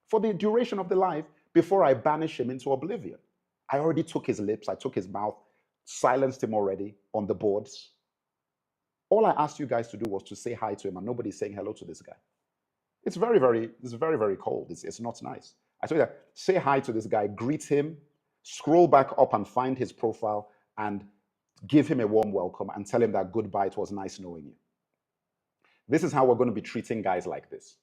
for the duration of the live before I banish him into oblivion. I already took his lips, I took his mouth, silenced him already on the boards. All I asked you guys to do was to say hi to him, and nobody's saying hello to this guy. It's very, very cold. It's not nice. I told you that, say hi to this guy, greet him, scroll back up and find his profile and give him a warm welcome and tell him that goodbye, it was nice knowing you. This is how we're going to be treating guys like this.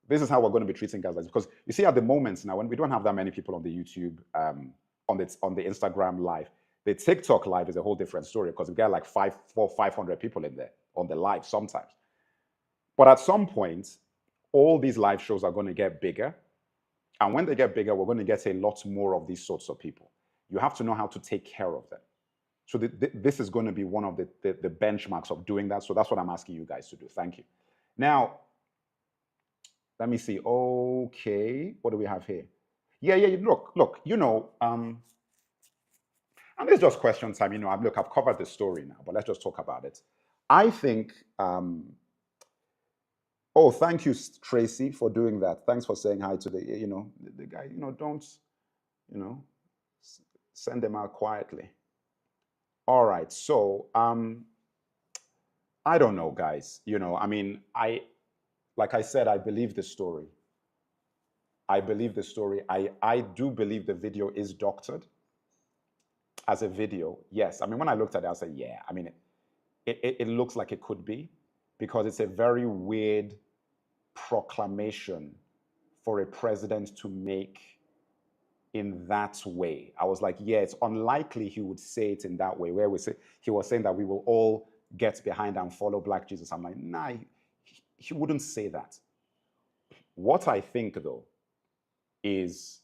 This is how we're going to be treating guys like this. Because you see, at the moment now, when we don't have that many people on the YouTube, on the Instagram live, the TikTok live is a whole different story because we get like 500 people in there on the live sometimes. But at some point, all these live shows are going to get bigger. And when they get bigger, we're going to get a lot more of these sorts of people. You have to know how to take care of them. So this is going to be one of the benchmarks of doing that. So that's what I'm asking you guys to do. Thank you. Now, let me see. Okay, what do we have here? Yeah, look, you know, and it's just question time. You know, look, I've covered the story now, but let's just talk about it. I think, oh, thank you, Tracy, for doing that. Thanks for saying hi to the guy. You know, don't, send them out quietly. All right, so I don't know, guys. You know, I mean, like I said, I believe the story. I believe the story. I do believe the video is doctored as a video. Yes, I mean, when I looked at it, I said, yeah. I mean, it looks like it could be, because it's a very weird proclamation for a president to make in that way. I was like, yeah, it's unlikely he would say it in that way, where he was saying that we will all get behind and follow Black Jesus. I'm like, nah, he wouldn't say that. What I think, though, is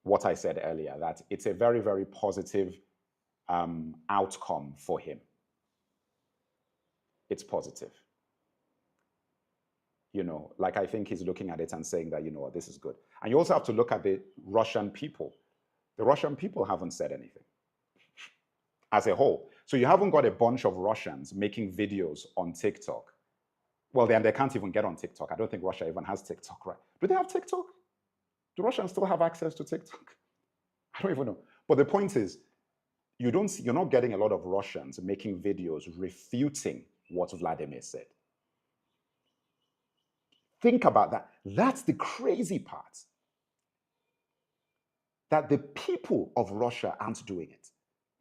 what I said earlier, that it's a very, very positive outcome for him. It's positive. You know, like, I think he's looking at it and saying that, you know what, this is good. And you also have to look at the Russian people. The Russian people haven't said anything as a whole. So you haven't got a bunch of Russians making videos on TikTok. Well, they can't even get on TikTok. I don't think Russia even has TikTok, right? Do they have TikTok? Do Russians still have access to TikTok? I don't even know. But the point is, you're not getting a lot of Russians making videos refuting what Vladimir said. Think about that. That's the crazy part. That the people of Russia aren't doing it.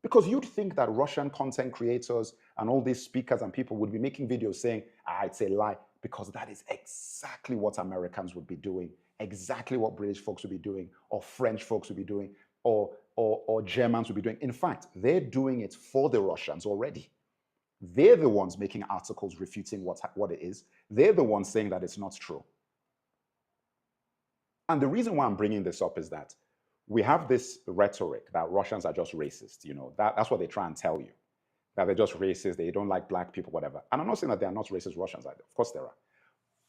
Because you'd think that Russian content creators and all these speakers and people would be making videos saying, it's a lie, because that is exactly what Americans would be doing, exactly what British folks would be doing, or French folks would be doing, or Germans would be doing. In fact, they're doing it for the Russians already. They're the ones making articles refuting what it is. They're the ones saying that it's not true. And the reason why I'm bringing this up is that we have this rhetoric that Russians are just racist. You know, that's what they try and tell you, that they're just racist, they don't like Black people, whatever. And I'm not saying that they are not racist Russians either. Of course there are.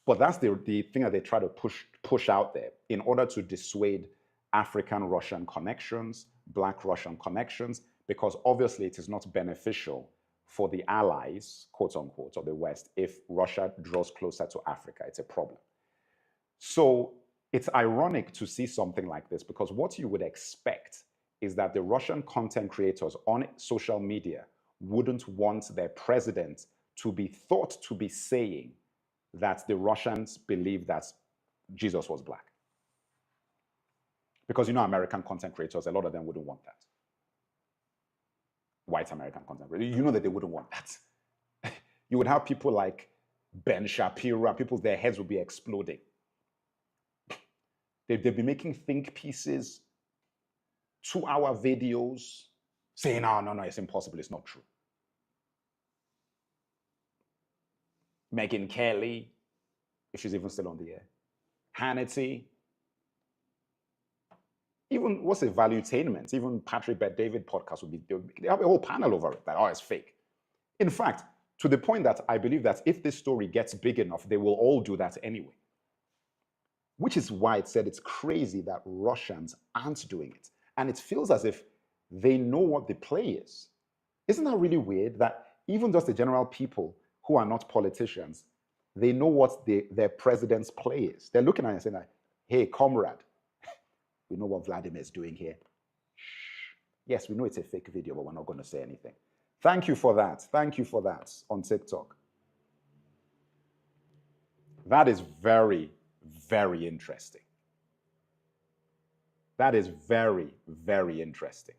But that's the thing that they try to push out there in order to dissuade African-Russian connections, Black-Russian connections, because obviously it is not beneficial for the allies, quote unquote, of the West if Russia draws closer to Africa. It's a problem. So it's ironic to see something like this, because what you would expect is that the Russian content creators on social media wouldn't want their president to be thought to be saying that the Russians believe that Jesus was Black. Because, you know, American content creators, a lot of them wouldn't want that. White American content creators, you know that they wouldn't want that. You would have people like Ben Shapiro, and their heads would be exploding. They'd be making think pieces, 2-hour videos, saying, no, it's impossible, it's not true. Megyn Kelly, if she's even still on the air. Hannity. Even, what's it, Valuetainment, even Patrick Bet-David podcast they have a whole panel over it, that, it's fake. In fact, to the point that I believe that if this story gets big enough, they will all do that anyway. Which is why it said it's crazy that Russians aren't doing it. And it feels as if they know what the play is. Isn't that really weird that even just the general people who are not politicians, they know what their president's play is? They're looking at it and saying, like, hey, comrade, We know what Vladimir is doing here. Yes, we know it's a fake video, but we're not going to say anything. Thank you for that. Thank you for that on TikTok. That is very, very interesting. That is very, very interesting.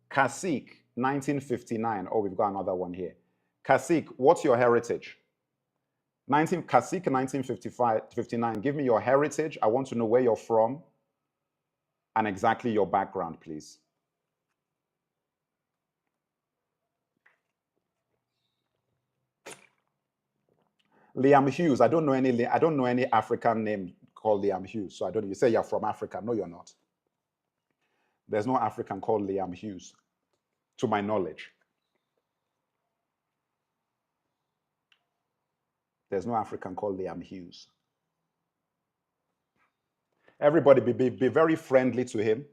Kasik, 1959. Oh, we've got another one here. Kasik, what's your heritage? Kasik, 1959. Give me your heritage. I want to know where you're from and exactly your background, please. Liam Hughes. I don't know any African name called Liam Hughes. So I don't. You say you're from Africa. No, you're not. There's no African called Liam Hughes, to my knowledge. There's no African called Liam Hughes. Everybody be very friendly to him.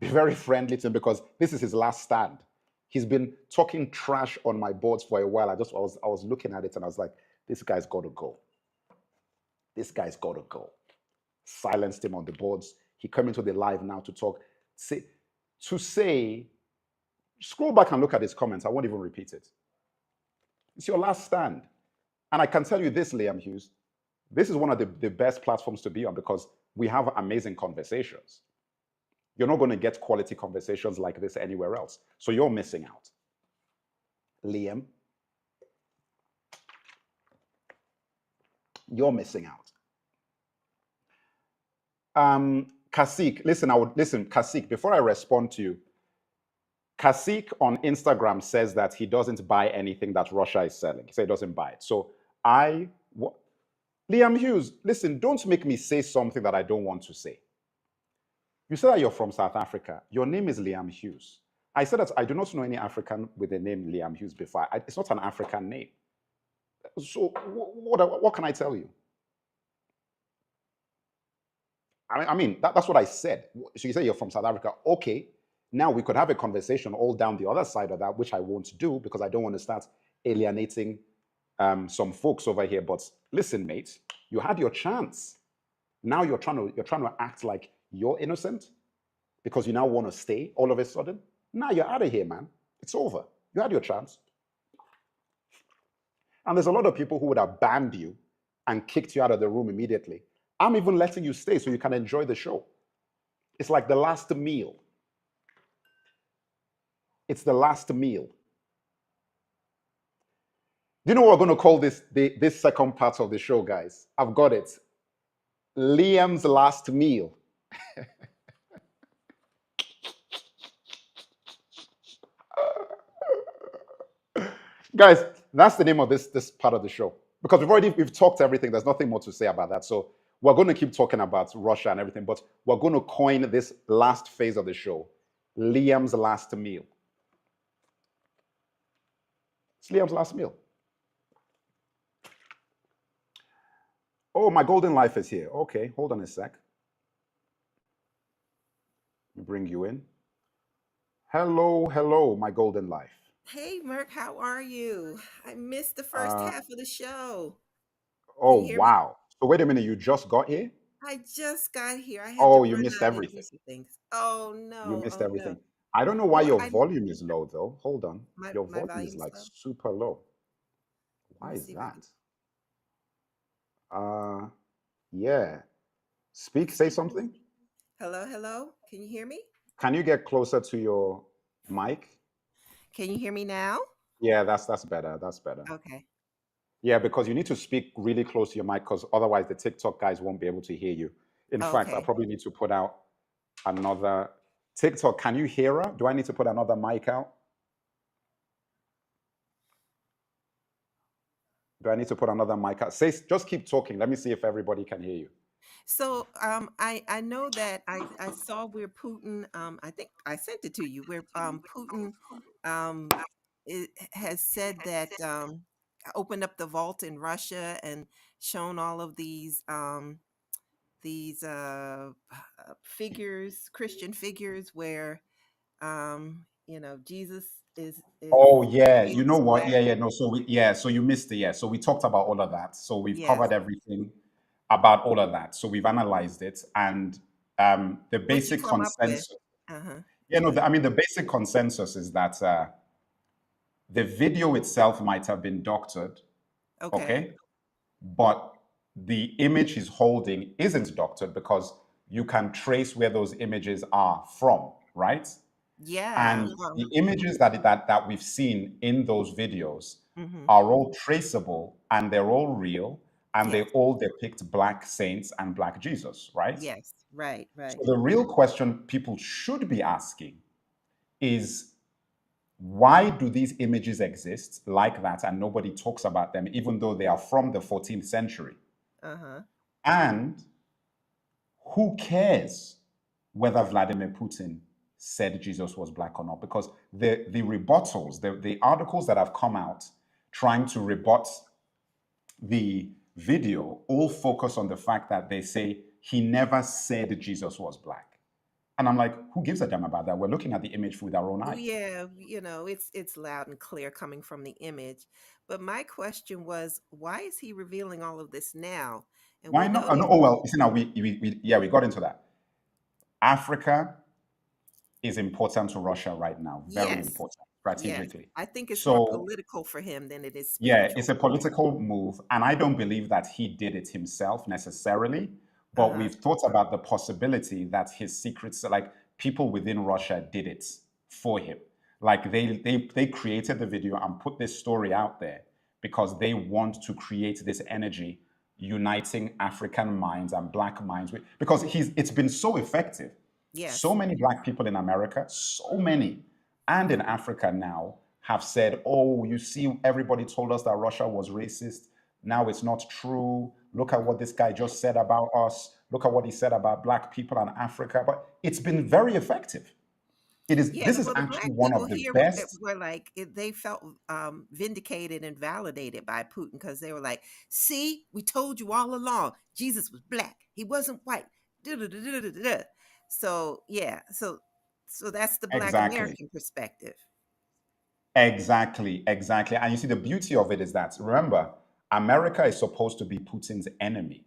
Be very friendly to him because this is his last stand. He's been talking trash on my boards for a while. I was looking at it and I was like, this guy's got to go. This guy's got to go. Silenced him on the boards. He came into the live now to talk. Scroll back and look at his comments. I won't even repeat it. It's your last stand. And I can tell you this, Liam Hughes, this is one of the best platforms to be on because we have amazing conversations. You're not going to get quality conversations like this anywhere else. So you're missing out. Liam, you're missing out. Kasik, Kasik, before I respond to you, Kasik on Instagram says that he doesn't buy anything that Russia is selling. He said he doesn't buy it. So Liam Hughes, listen, don't make me say something that I don't want to say. You said that you're from South Africa. Your name is Liam Hughes. I said that I do not know any African with the name Liam Hughes before. It's not an African name. So what can I tell you? I mean, that's what I said. So you say you're from South Africa. Okay, now we could have a conversation all down the other side of that, which I won't do because I don't want to start alienating some folks over here. But listen, mate, you had your chance. Now you're trying to act like you're innocent because you now want to stay all of a sudden. Now you're out of here, man. It's over. You had your chance. And there's a lot of people who would have banned you and kicked you out of the room immediately. I'm even letting you stay so you can enjoy the show. It's like the last meal. It's the last meal. Do you know what we're going to call this second part of the show, guys? I've got it. Liam's last meal. Guys, that's the name of this part of the show. Because we've talked everything. There's nothing more to say about that. So we're going to keep talking about Russia and everything, but we're going to coin this last phase of the show, Liam's last meal. It's Liam's last meal. Oh, my golden life is here. Okay, hold on a sec. Let me bring you in. Hello, my golden life. Hey, Merk, how are you? I missed the first half of the show. Oh, Can you hear me? wow. So wait a minute, you just got here? I just got here. I had to Oh, you run missed out and do everything. some things. Oh You no, missed oh no. everything. I don't know why Well, your volume is low, though. Hold on. Your my volume is volume's like low. super low. Let Why me is see if I can. that? Yeah. Say something. Hello. Can you hear me? Can you get closer to your mic? Can you hear me now? Yeah, that's better. That's better. Okay. Yeah, because you need to speak really close to your mic because otherwise the TikTok guys won't be able to hear you. In fact, I Okay. probably need to put out another TikTok. Can you hear her? Do I need to put another mic out? Do I need to put another mic out? Just keep talking. Let me see if everybody can hear you. So I know that I saw where Putin I think I sent it to you where Putin has said that opened up the vault in Russia and shown all of these figures, Christian figures, where Jesus is Oh yeah, you know is what? black. Yeah. No, so you missed it. Yeah, so we talked about all of that. So we've Yes. covered everything about all of that. So we've analyzed it, and the What you basic come up with? consensus. Uh-huh. Yeah, no, I mean the basic consensus is that the video itself might have been doctored, Okay. okay, but the image he's holding isn't doctored because you can trace where those images are from, right? Yeah. And Well, the images that we've seen in those videos mm-hmm. are all traceable and they're all real and they Yes. all depict Black saints and Black Jesus, right? Yes. Right. So Right. the real question people should be asking is, why do these images exist like that and nobody talks about them, even though they are from the 14th century? Uh-huh. And who cares whether Vladimir Putin said Jesus was black or not? Because the rebuttals, the articles that have come out trying to rebut the video all focus on the fact that they say he never said Jesus was black. And I'm like, who gives a damn about that? We're looking at the image with our own Oh eyes. yeah, it's loud and clear coming from the image. But my question was, why is he revealing all of this now? And Why we not? know Oh, that. no, oh well, you see now we got into that. Africa is important to Russia right now, very Yes. important Yes. strategically. I think it's more So political for him than it is yeah, it's spiritual. a political move, and I don't believe that he did it himself necessarily. But Uh-huh. we've thought about the possibility that his secrets, like people within Russia, did it for him. Like they created the video and put this story out there because they want to create this energy uniting African minds and Black minds. Because it's been so effective. So Yes. many Black people in America, so many, and in Africa now have said, oh, you see, everybody told us that Russia was racist. Now it's not true. Look at what this guy just said about us. Look at what he said about Black people and Africa. But it's been very effective. Yeah, This is well, the actually black one people of the here best. were like they felt vindicated and validated by Putin because they were like, "See, we told you all along, Jesus was black. He wasn't white." Du-du-du-du-du-du-du. So yeah, so that's the Black Exactly. American perspective. Exactly. And you see, the beauty of it is that, remember, America is supposed to be Putin's enemy.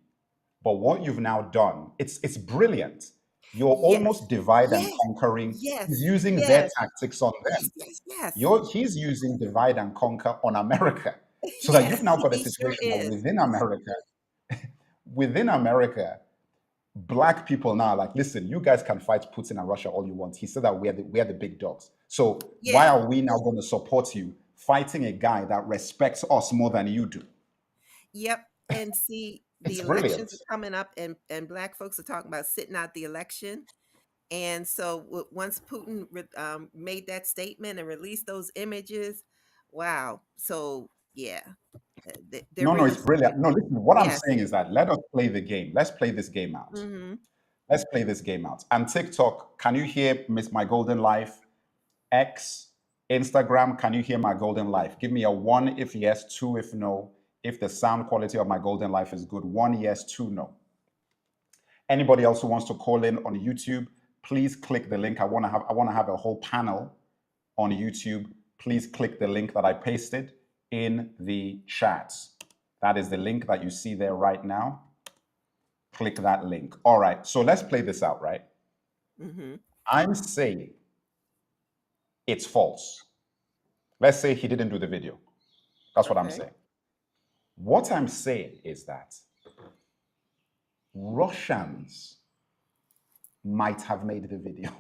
But what you've now done, it's brilliant. You're Yes, almost divide and yes, conquering. He's yes, using their yes, tactics on yes, them. yes, yes, He's using divide and conquer on America. So that you've yes. now got a He sure situation where is. within America, Black people now are like, listen, you guys can fight Putin and Russia all you want. He said that we're the big dogs. So why Yeah. are we now going to support you fighting a guy that respects us more than you do? Yep. And see, the It's elections brilliant. are coming up, and black folks are talking about sitting out the election. And so once Putin made that statement and released those images, wow. So yeah, they're No, really it's brilliant. focused. No, listen, what I'm Yes. saying is that let us play the game. Let's play this game out. Mm-hmm. Let's play this game out. And TikTok, can you hear Miss My Golden Life? X, Instagram, can you hear my golden life? Give me a one if yes, two if no. If the sound quality of my golden life is good, one yes, two no. Anybody else who wants to call in on YouTube, please click the link. I want to have a whole panel on YouTube. Please click the link that I pasted in the chat. That is the link that you see there right now. Click that link. All right. So let's play this out, right? Mm-hmm. I'm saying it's false. Let's say he didn't do the video. That's what I'm Okay. saying. What I'm saying is that Russians might have made the video.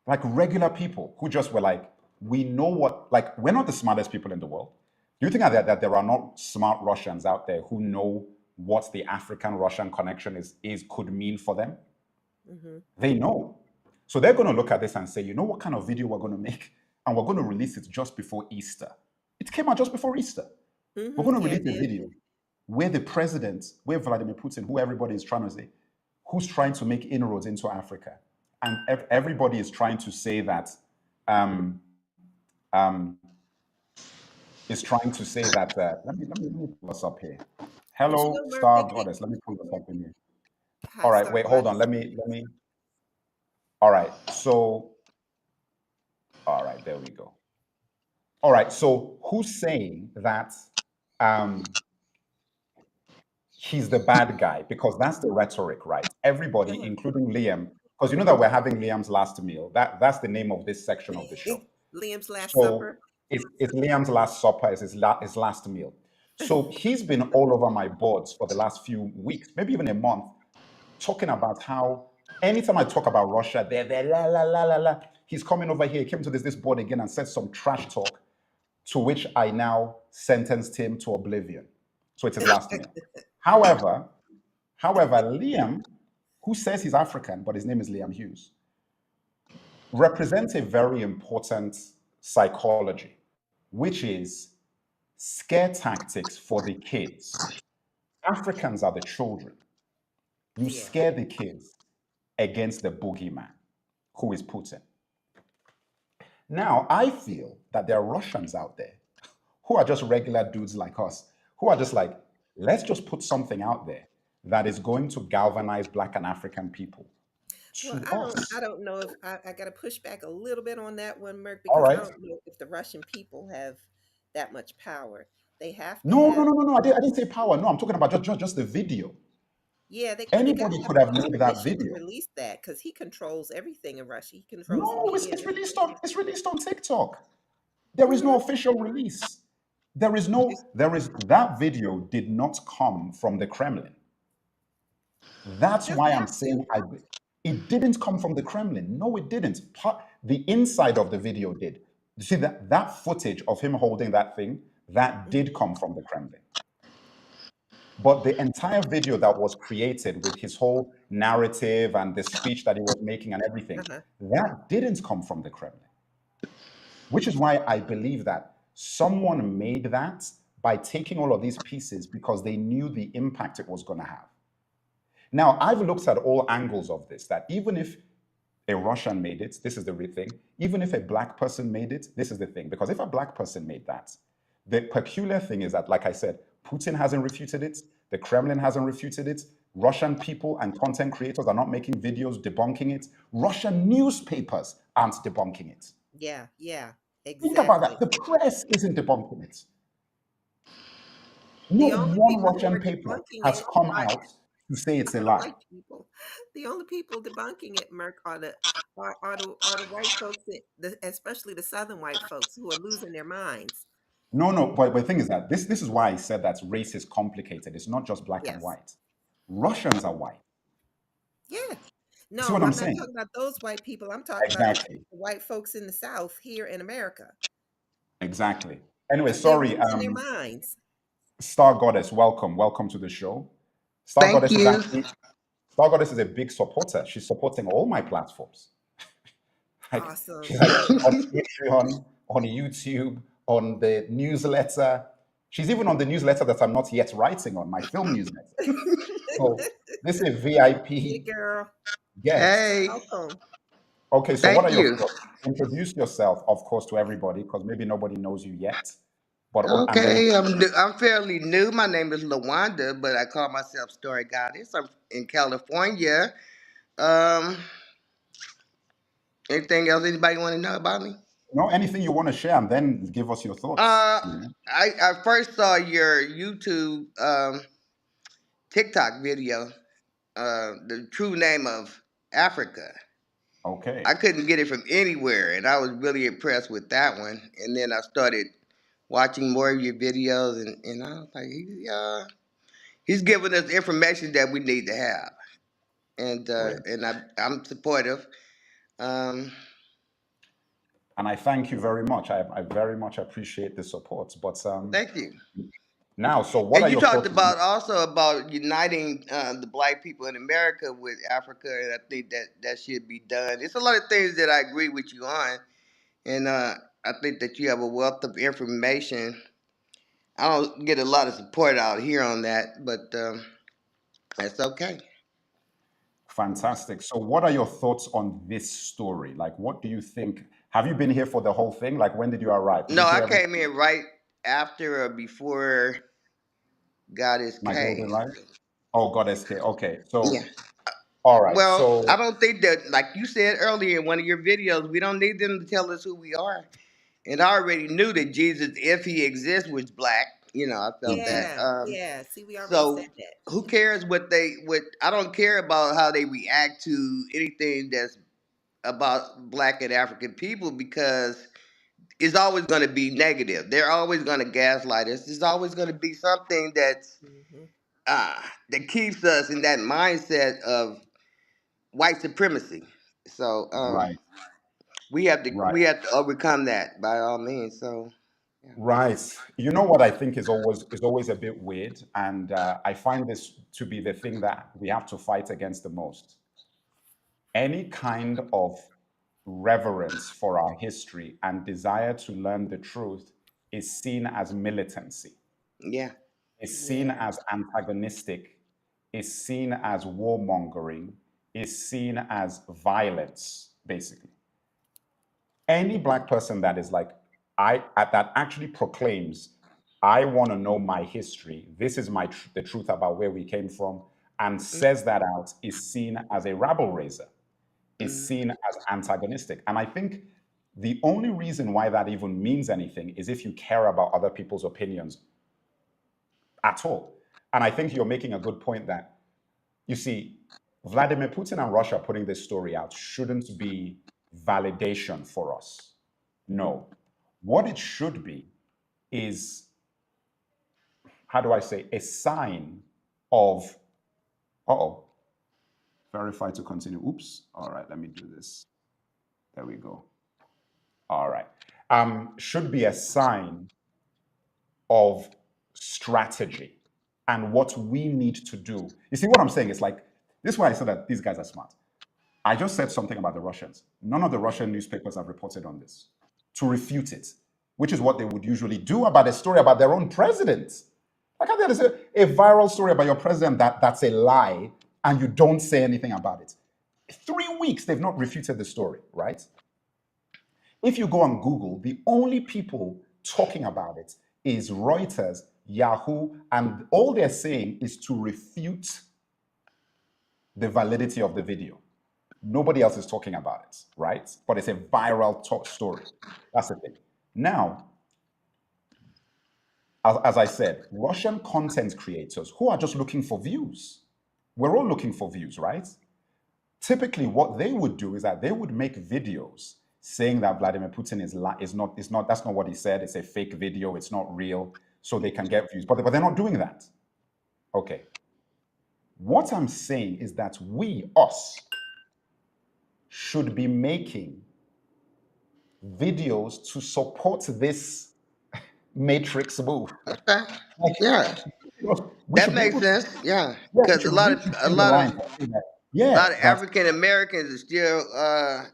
Like regular people who just were like, we know what, like, we're not the smartest people in the world. Do you think that there are not smart Russians out there who know what the African Russian connection could mean for them? Mm-hmm. They know. So they're going to look at this and say, you know what kind of video we're going to make? And we're going to release it just before Easter. It came out just before Easter. We're Mm-hmm. going to Yeah, release it a did. video where the president, where Vladimir Putin, who everybody is trying to say, who's trying to make inroads into Africa. And everybody is trying to say that, um, um, let me pull this up here. But Hello, Merv, Star Goddess. Let me pull this up in here. hi, All right, Star wait, hold on. Goddess. Let me, all right. So, all right, There we go. All right. So who's saying that he's the bad guy? Because that's the rhetoric, right? Everybody, including Liam, because you know that we're having Liam's last meal. That's the name of this section of the show. Liam's Last So Supper. it's Liam's last supper, it's his last meal. So he's been all over my boards for the last few weeks, maybe even a month, talking about how anytime I talk about Russia, they're la la la la la. He's coming over here, he came to this board again and said some trash talk, to which I now sentenced him to oblivion. So it's his last meal. However, Liam, who says he's African, but his name is Liam Hughes, represents a very important psychology, which is scare tactics for the kids. Africans are the children. You scare the kids against the boogeyman, who is Putin. Now, I feel that there are Russians out there who are just regular dudes like us, who are just like, let's just put something out there that is going to galvanize Black and African people to us. I don't know if I got to push back a little bit on that one, Merck, All because I right. don't know if the Russian people have that much power. They have to No, have, I didn't say power. No, I'm talking about just the video. yeah, they got Anybody to have could have made that permission to video. release that because he controls everything in Russia. He controls the No, media it's and released everything. it's released on TikTok. There is no official release. There is that video did not come from the Kremlin. That's Doesn't why I'm have to. saying it didn't come from the Kremlin. No, it didn't. The inside of the video did. You see that footage of him holding that thing, that did come from the Kremlin. But the entire video that was created with his whole narrative and the speech that he was making and everything, that didn't come from the Kremlin. Which is why I believe that someone made that by taking all of these pieces because they knew the impact it was going to have. Now, I've looked at all angles of this, that even if a Russian made it, this is the real thing. Even if a Black person made it, this is the thing. Because if a Black person made that, the peculiar thing is that, like I said, Putin hasn't refuted it. The Kremlin hasn't refuted it. Russian people and content creators are not making videos debunking it. Russian newspapers aren't debunking it. Yeah, exactly. Think about that. The press isn't debunking it. Not one Russian paper has come out to say it's a lie. White people. The only people debunking it, Merck, are the white folks, especially the Southern white folks who are losing their minds. No, but the thing is that this is why I said that race is complicated. It's not just Black and white. Russians are white. Yeah. No, See what I'm I'm saying? not talking about those white people. I'm talking about the white folks in the South here in America. Exactly. Anyway, They're sorry. losing their minds. Star Goddess, welcome to the show. Thank you. Star Goddess is a big supporter. She's supporting all my platforms. Awesome. She's like on Patreon, on YouTube, on the newsletter. She's even on the newsletter that I'm not yet writing on, my film newsletter. So this is a VIP. Hey, girl. Yes. Hey. Welcome. Okay, so what are your thoughts? Introduce yourself, of course, to everybody, because maybe nobody knows you yet. But okay, I'm fairly new. My name is LaWanda, but I call myself Story Goddess. I'm in California. Anything else anybody want to know about me? No, anything you want to share, and then give us your thoughts. I first saw your YouTube TikTok video, the true name of Africa. Okay. I couldn't get it from anywhere, and I was really impressed with that one. And then I started watching more of your videos, and I was like, he's giving us information that we need to have, and I'm supportive. And I thank you very much. I very much appreciate the support. But Thank you. Now, so what and are you your talked thoughts? about also about uniting the Black people in America with Africa, and I think that should be done. It's a lot of things that I agree with you on, and I think that you have a wealth of information. I don't get a lot of support out here on that, but that's okay. Fantastic. So what are your thoughts on this story? Like, what do you think? Have you been here for the whole thing? Like, when did you arrive? No, I came in right after or before Goddess My came. golden life? Oh, Goddess came. Okay. So, yeah. All right. Well, so I don't think that, like you said earlier in one of your videos, we don't need them to tell us who we are. And I already knew that Jesus, if he exists, was black. You know, I felt that. Yeah, yeah. See, we already So said that. who cares what I don't care about how they react to anything that's about black and African people, because it's always going to be negative. They're always going to gaslight us. There's always going to be something Hmm. that keeps us in that mindset of white supremacy. So Right, right, we have to overcome that by all means. So yeah. right. You know what I think is always a bit weird, and I find this to be the thing that we have to fight against the most. Any kind of reverence for our history and desire to learn the truth is seen as militancy, Yeah. is seen Yeah. as antagonistic, is seen as warmongering, is seen as violence, basically. Any black person that is like, that actually proclaims, I want to know my history, this is the truth about where we came from, and says that out, is seen as a rabble raiser, is Mm-hmm. seen as antagonistic. And I think the only reason why that even means anything is if you care about other people's opinions at all. And I think you're making a good point that, you see, Vladimir Putin and Russia putting this story out shouldn't be validation for us. No. What it should be is, how do I say, a sign of, uh-oh, verify to continue. Oops. All right, let me do this. There we go. All right. Should be a sign of strategy and what we need to do. You see, what I'm saying is like, this is why I said that these guys are smart. I just said something about the Russians. None of the Russian newspapers have reported on this to refute it, which is what they would usually do about a story about their own president. Like, how there is a viral story about your president that's a lie and you don't say anything about it. 3 weeks, they've not refuted the story, right? If you go on Google, the only people talking about it is Reuters, Yahoo, and all they're saying is to refute the validity of the video. Nobody else is talking about it, right? But it's a viral story. That's the thing. Now, as I said, Russian content creators who are just looking for views. We're all looking for views, right? Typically, what they would do is that they would make videos saying that Vladimir Putin is not that's not what he said. It's a fake video. It's not real, so they can get views. But they're not doing that. Okay. What I'm saying is that us, should be making videos to support this matrix move. Okay. Like, Yeah. we That should be makes able to, sense. Yeah. yeah, we Because should read between the lines and say that, a yeah, lot of that, African Americans are still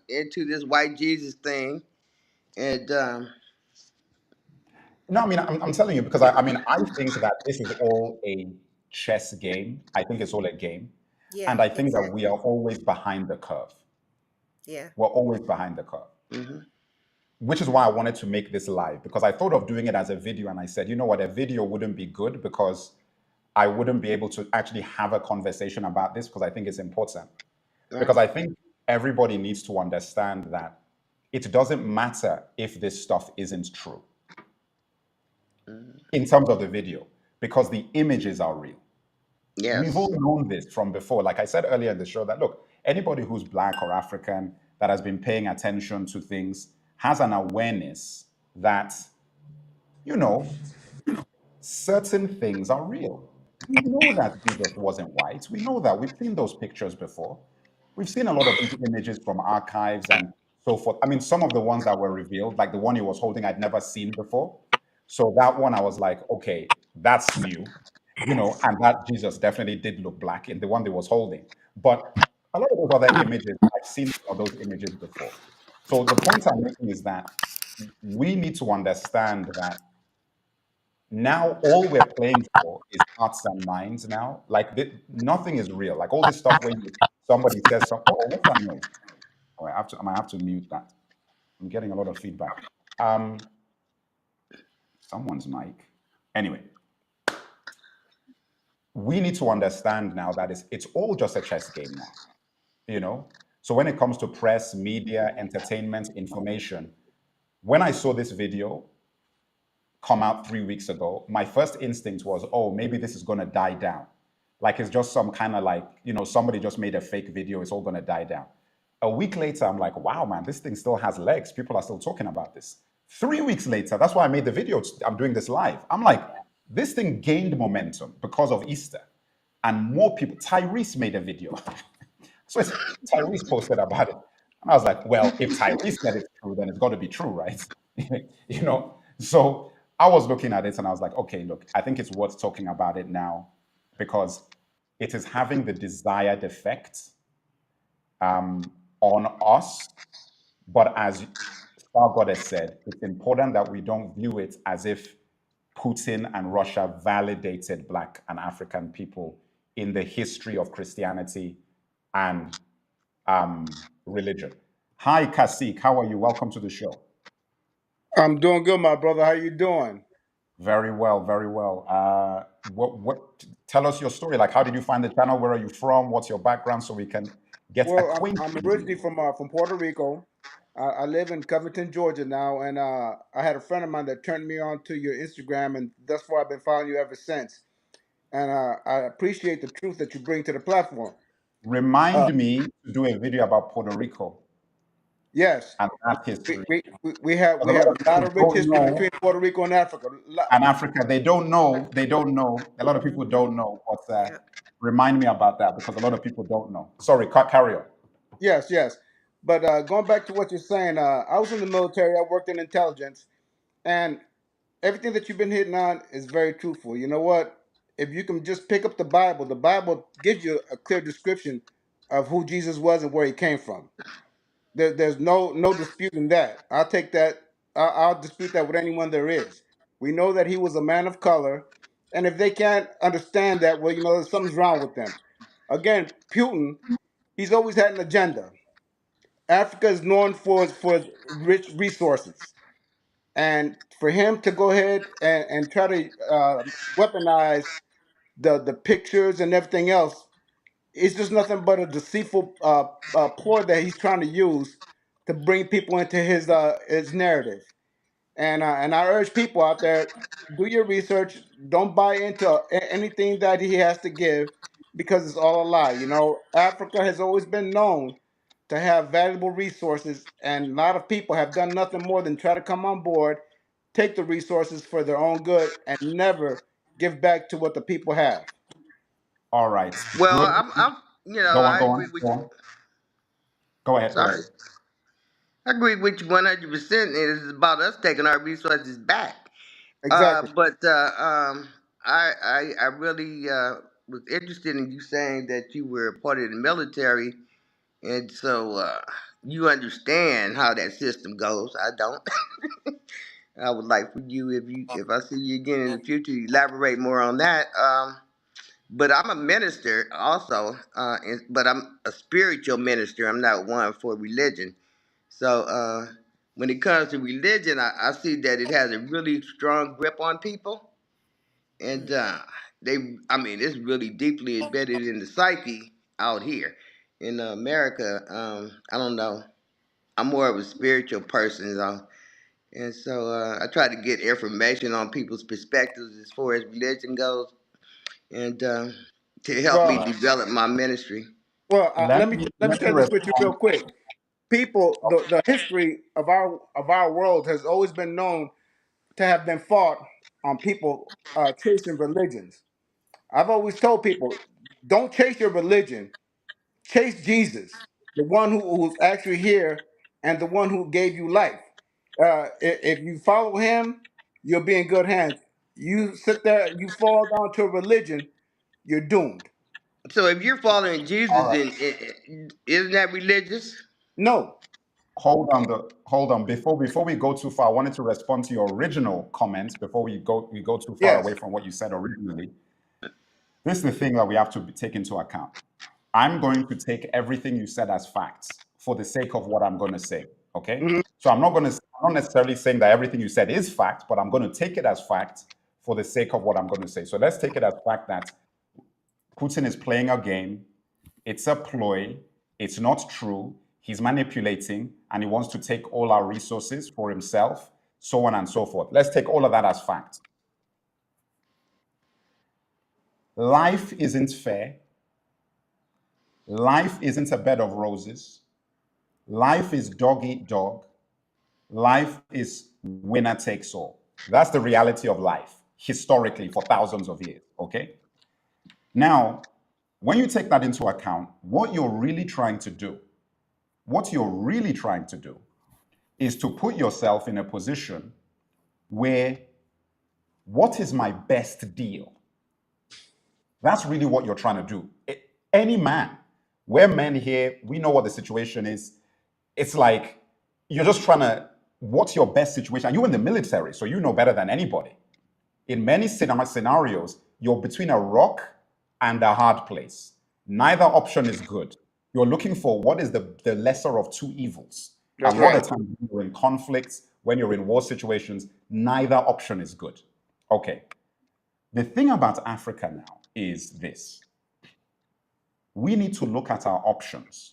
into this white Jesus thing, and no, I mean, I'm telling you, because I mean, I think that this is all a chess game. I think it's all a game. Yeah, And I think that we exactly. are always behind the curve. Yeah. We're always behind the curve, hmm which is why I wanted to make this live, because I thought of doing it as a video. And I said, you know what, a video wouldn't be good because I wouldn't be able to actually have a conversation about this, because I think it's important. right. Because I think everybody needs to understand that it doesn't matter if this stuff isn't true Mhm. in terms of the video, because the images are real. We've Yes. all known this from before. Like I said earlier in the show, that look, anybody who's Black or African that has been paying attention to things has an awareness that, you know, certain things are real. We know that Jesus wasn't white. We know that. We've seen those pictures before. We've seen a lot of these images from archives and so forth. I mean, some of the ones that were revealed, like the one he was holding, I'd never seen before. So that one, I was like, okay, that's new, and that Jesus definitely did look black in the one they was holding. But a lot of those other images, I've seen those images before. So the point I'm making is that we need to understand that now all we're playing for is hearts and minds now. Like nothing is real. Like all this stuff where somebody says something. Oh, what's that noise? Oh, I might have to mute that. I'm getting a lot of feedback. Someone's mic. Anyway, we need to understand now that it's all just a chess game now. So when it comes to press, media, entertainment, information, when I saw this video come out 3 weeks ago, my first instinct was, oh, maybe this is going to die down. Like it's just some kind of like, somebody just made a fake video. It's all going to die down. A week later, I'm like, wow, man, this thing still has legs. People are still talking about this. 3 weeks later, that's why I made the video. I'm doing this live. I'm like, this thing gained momentum because of Easter. And more people, Tyrese made a video. So Tyrese posted about it. And I was like, well, if Tyrese said it's true, then it's got to be true, right? So I was looking at it and I was like, okay, look, I think it's worth talking about it now because it is having the desired effect on us. But as Star Goddess said, it's important that we don't view it as if Putin and Russia validated Black and African people in the history of Christianity and religion. Hi, Kasik. How are you? Welcome to the show. I'm doing good, my brother. How you doing? Very well, very well. Tell us your story. Like, how did you find the channel? Where are you from? What's your background so we can get acquainted? I'm originally from Puerto Rico. I live in Covington, Georgia now, and I had a friend of mine that turned me on to your Instagram, and thus far I've been following you ever since. And I appreciate the truth that you bring to the platform. Remind me to do a video about Puerto Rico. Yes, and that history. We have a lot of rich history between Puerto Rico and Africa. And Africa, they don't know. A lot of people don't know. But remind me about that because a lot of people don't know. Sorry, carry on. Yes. But going back to what you're saying, I was in the military. I worked in intelligence, and everything that you've been hitting on is very truthful. You know what? If you can just pick up the Bible gives you a clear description of who Jesus was and where he came from. There's no disputing that. I'll take that. I'll dispute that with anyone there is. We know that he was a man of color, and if they can't understand that, well, something's wrong with them. Again, Putin, he's always had an agenda. Africa is known for its rich resources, and for him to go ahead and try to weaponize the pictures and everything else, it's just nothing but a deceitful ploy that he's trying to use to bring people into his narrative. And I urge people out there, do your research. Don't buy into anything that he has to give because it's all a lie. Africa has always been known to have valuable resources, and a lot of people have done nothing more than try to come on board, take the resources for their own good, and never give back to what the people have. All right. Well, Good. I agree with you. Go ahead. Sorry. I agree with you 100%. It is about us taking our resources back. Exactly. I really was interested in you saying that you were a part of the military, and so you understand how that system goes. I don't. I would like for you, if I see you again in the future, elaborate more on that. But I'm a minister also, but I'm a spiritual minister. I'm not one for religion. So when it comes to religion, I see that it has a really strong grip on people, and it's really deeply embedded in the psyche out here in America. I don't know. I'm more of a spiritual person, though, and so I try to get information on people's perspectives as far as religion goes, and to help me develop my ministry. Well, Let let me me share this with you real quick. People, the history of our world has always been known to have been fought on people chasing religions. I've always told people, don't chase your religion, chase Jesus, the one who's actually here and the one who gave you life. If you follow him, you'll be in good hands. You sit there, you fall down to a religion, you're doomed. So if you're following All Jesus, right. isn't that religious? No. Hold on. Before we go too far, I wanted to respond to your original comment before we go too far Yes. away from what you said originally. This is the thing that we have to take into account. I'm going to take everything you said as facts for the sake of what I'm going to say. Okay. Mm-hmm. So I'm not necessarily saying that everything you said is fact, but I'm going to take it as fact for the sake of what I'm going to say. So let's take it as fact that Putin is playing a game. It's a ploy. It's not true. He's manipulating, and he wants to take all our resources for himself, so on and so forth. Let's take all of that as fact. Life isn't fair. Life isn't a bed of roses. Life is dog eat dog. Life is winner takes all. That's the reality of life, historically, for thousands of years, okay? Now, when you take that into account, what you're really trying to do is to put yourself in a position where, what is my best deal? That's really what you're trying to do. Any man, we're men here, we know what the situation is. It's like, you're just trying to, what's your best situation? You're in the military, so you know better than anybody. In many scenarios, you're between a rock and a hard place. Neither option is good. You're looking for what is the lesser of two evils. That's a lot right. of times when you're in conflicts, when you're in war situations, neither option is good. Okay. The thing about Africa now is this. We need to look at our options.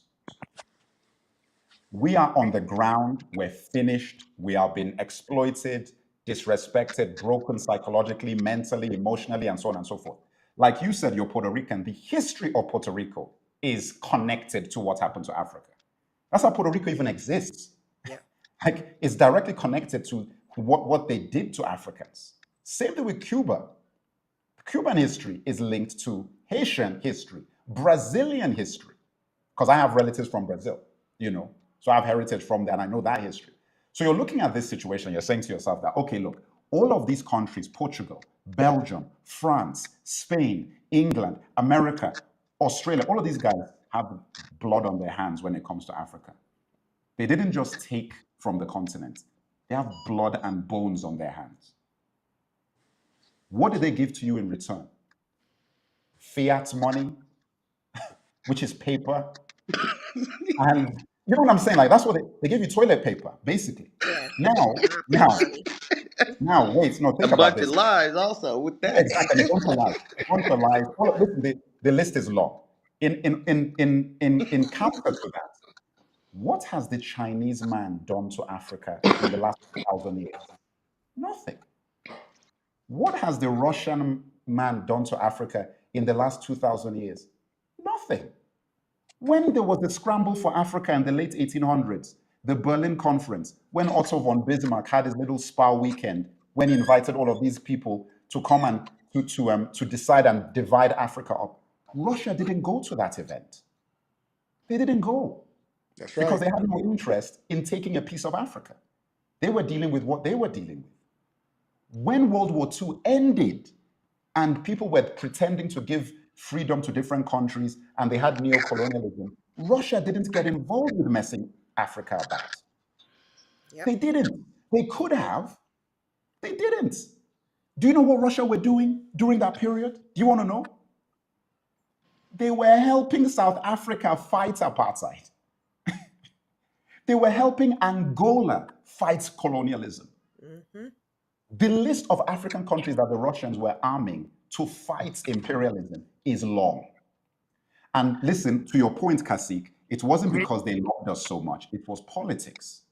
We are on the ground, we're finished, we are being exploited, disrespected, broken psychologically, mentally, emotionally, and so on and so forth. Like you said, you're Puerto Rican. The history of Puerto Rico is connected to what happened to Africa. That's how Puerto Rico even exists. Yeah. Like, it's directly connected to what they did to Africans. Same thing with Cuba. Cuban history is linked to Haitian history, Brazilian history, because I have relatives from Brazil, you know, so I have heritage from there and I know that history. So you're looking at this situation, you're saying to yourself that, okay, look, all of these countries, Portugal, Belgium, France, Spain, England, America, Australia, all of these guys have blood on their hands when it comes to Africa. They didn't just take from the continent. They have blood and bones on their hands. What did they give to you in return? Fiat money, which is paper. And you know what I'm saying? Like, that's what they give you, toilet paper, basically. Yeah. Now, wait, no, think A about bunch this. of lies also with that. Exactly, a bunch of lies. A bunch of lies. Listen, the list is long. In counter to that, what has the Chinese man done to Africa in the last 2,000 years? Nothing. What has the Russian man done to Africa in the last 2,000 years? Nothing. When there was a scramble for Africa in the late 1800s, the Berlin Conference, when Otto von Bismarck had his little spa weekend, when he invited all of these people to come and to decide and divide Africa up, Russia didn't go to that event. They didn't go. That's right. Because they had no interest in taking a piece of Africa. They were dealing with what they were dealing with. When World War II ended and people were pretending to give freedom to different countries and they had neo-colonialism, Russia didn't get involved with messing Africa about. Yep. They didn't. They could have. They didn't. Do you know what Russia were doing during that period? Do you want to know? They were helping South Africa fight apartheid. They were helping Angola fight colonialism. Mm-hmm. The list of African countries that the Russians were arming to fight imperialism is long. And listen, to your point, Kasik, it wasn't because they loved us so much. It was politics.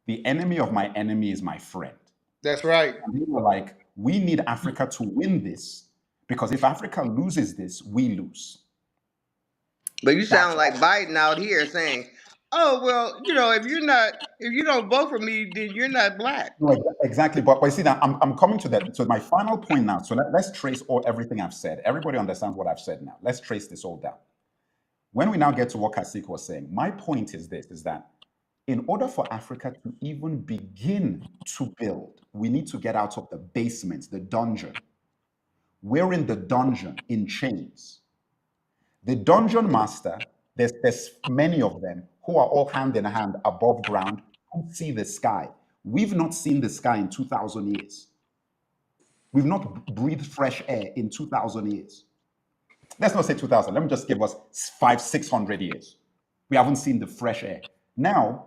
The enemy of my enemy is my friend. That's right. And they were like, we need Africa to win this, because if Africa loses this, we lose. But you sound like Biden out here saying, "Oh well, you know, if you don't vote for me, then you're not black." No, exactly. But you see that I'm coming to that. So my final point now. So let's trace everything I've said. Everybody understands what I've said now. Let's trace this all down. When we now get to what Kasik was saying, my point is this: is that in order for Africa to even begin to build, we need to get out of the basement, the dungeon. We're in the dungeon in chains. The dungeon master, there's many of them who are all hand in hand above ground, who see the sky. We've not seen the sky in 2,000 years. We've not breathed fresh air in 2,000 years. Let's not say 2,000. Let me just give us 500-600 years. We haven't seen the fresh air. Now,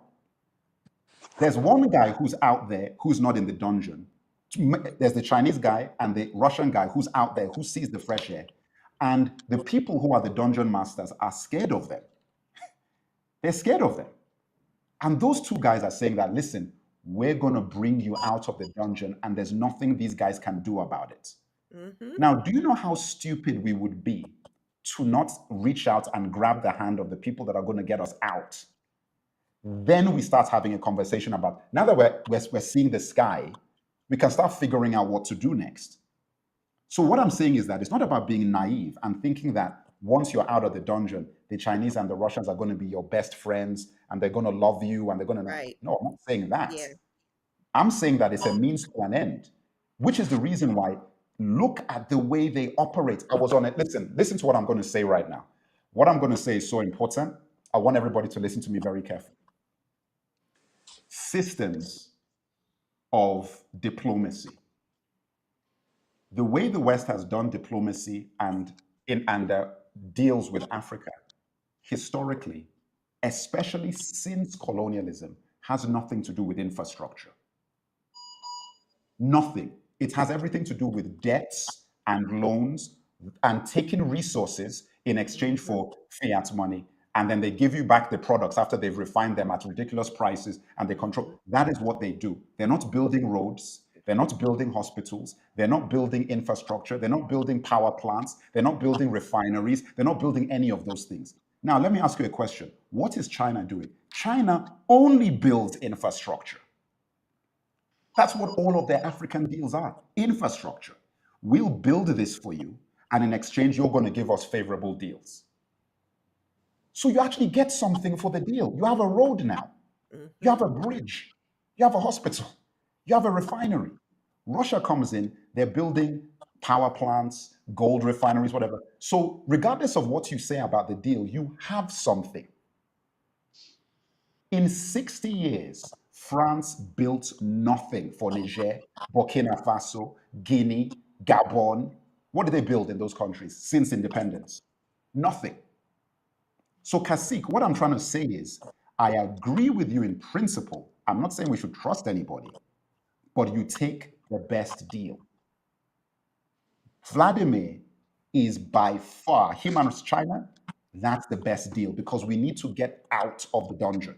there's one guy who's out there who's not in the dungeon. There's the Chinese guy and the Russian guy who's out there who sees the fresh air. And the people who are the dungeon masters are scared of them. They're scared of them. And those two guys are saying that, listen, we're going to bring you out of the dungeon and there's nothing these guys can do about it. Mm-hmm. Now, do you know how stupid we would be to not reach out and grab the hand of the people that are going to get us out? Then we start having a conversation about, now that we're seeing the sky, we can start figuring out what to do next. So what I'm saying is that it's not about being naive and thinking that once you're out of the dungeon, the Chinese and the Russians are going to be your best friends and they're going to love you and they're going to... Right. No, I'm not saying that. Yeah. I'm saying that it's a means to an end, which is the reason why, look at the way they operate. I was on it. Listen to what I'm going to say right now. What I'm going to say is so important. I want everybody to listen to me very carefully. Systems of diplomacy. The way the West has done diplomacy and deals with Africa historically, especially since colonialism, has nothing to do with infrastructure. Nothing. It has everything to do with debts and loans and taking resources in exchange for fiat money. And then they give you back the products after they've refined them at ridiculous prices and they control. That is what they do. They're not building roads. They're not building hospitals. They're not building infrastructure. They're not building power plants. They're not building refineries. They're not building any of those things. Now, let me ask you a question. What is China doing? China only builds infrastructure. That's what all of their African deals are, infrastructure. We'll build this for you, and in exchange, you're going to give us favorable deals. So you actually get something for the deal. You have a road now. You have a bridge. You have a hospital. You have a refinery. Russia comes in, they're building power plants, gold refineries, whatever. So regardless of what you say about the deal, you have something. In 60 years, France built nothing for Niger, Burkina Faso, Guinea, Gabon. What did they build in those countries since independence? Nothing. So, Kasik, what I'm trying to say is, I agree with you in principle. I'm not saying we should trust anybody, but you take the best deal. Vladimir is by far, him and China, that's the best deal because we need to get out of the dungeon.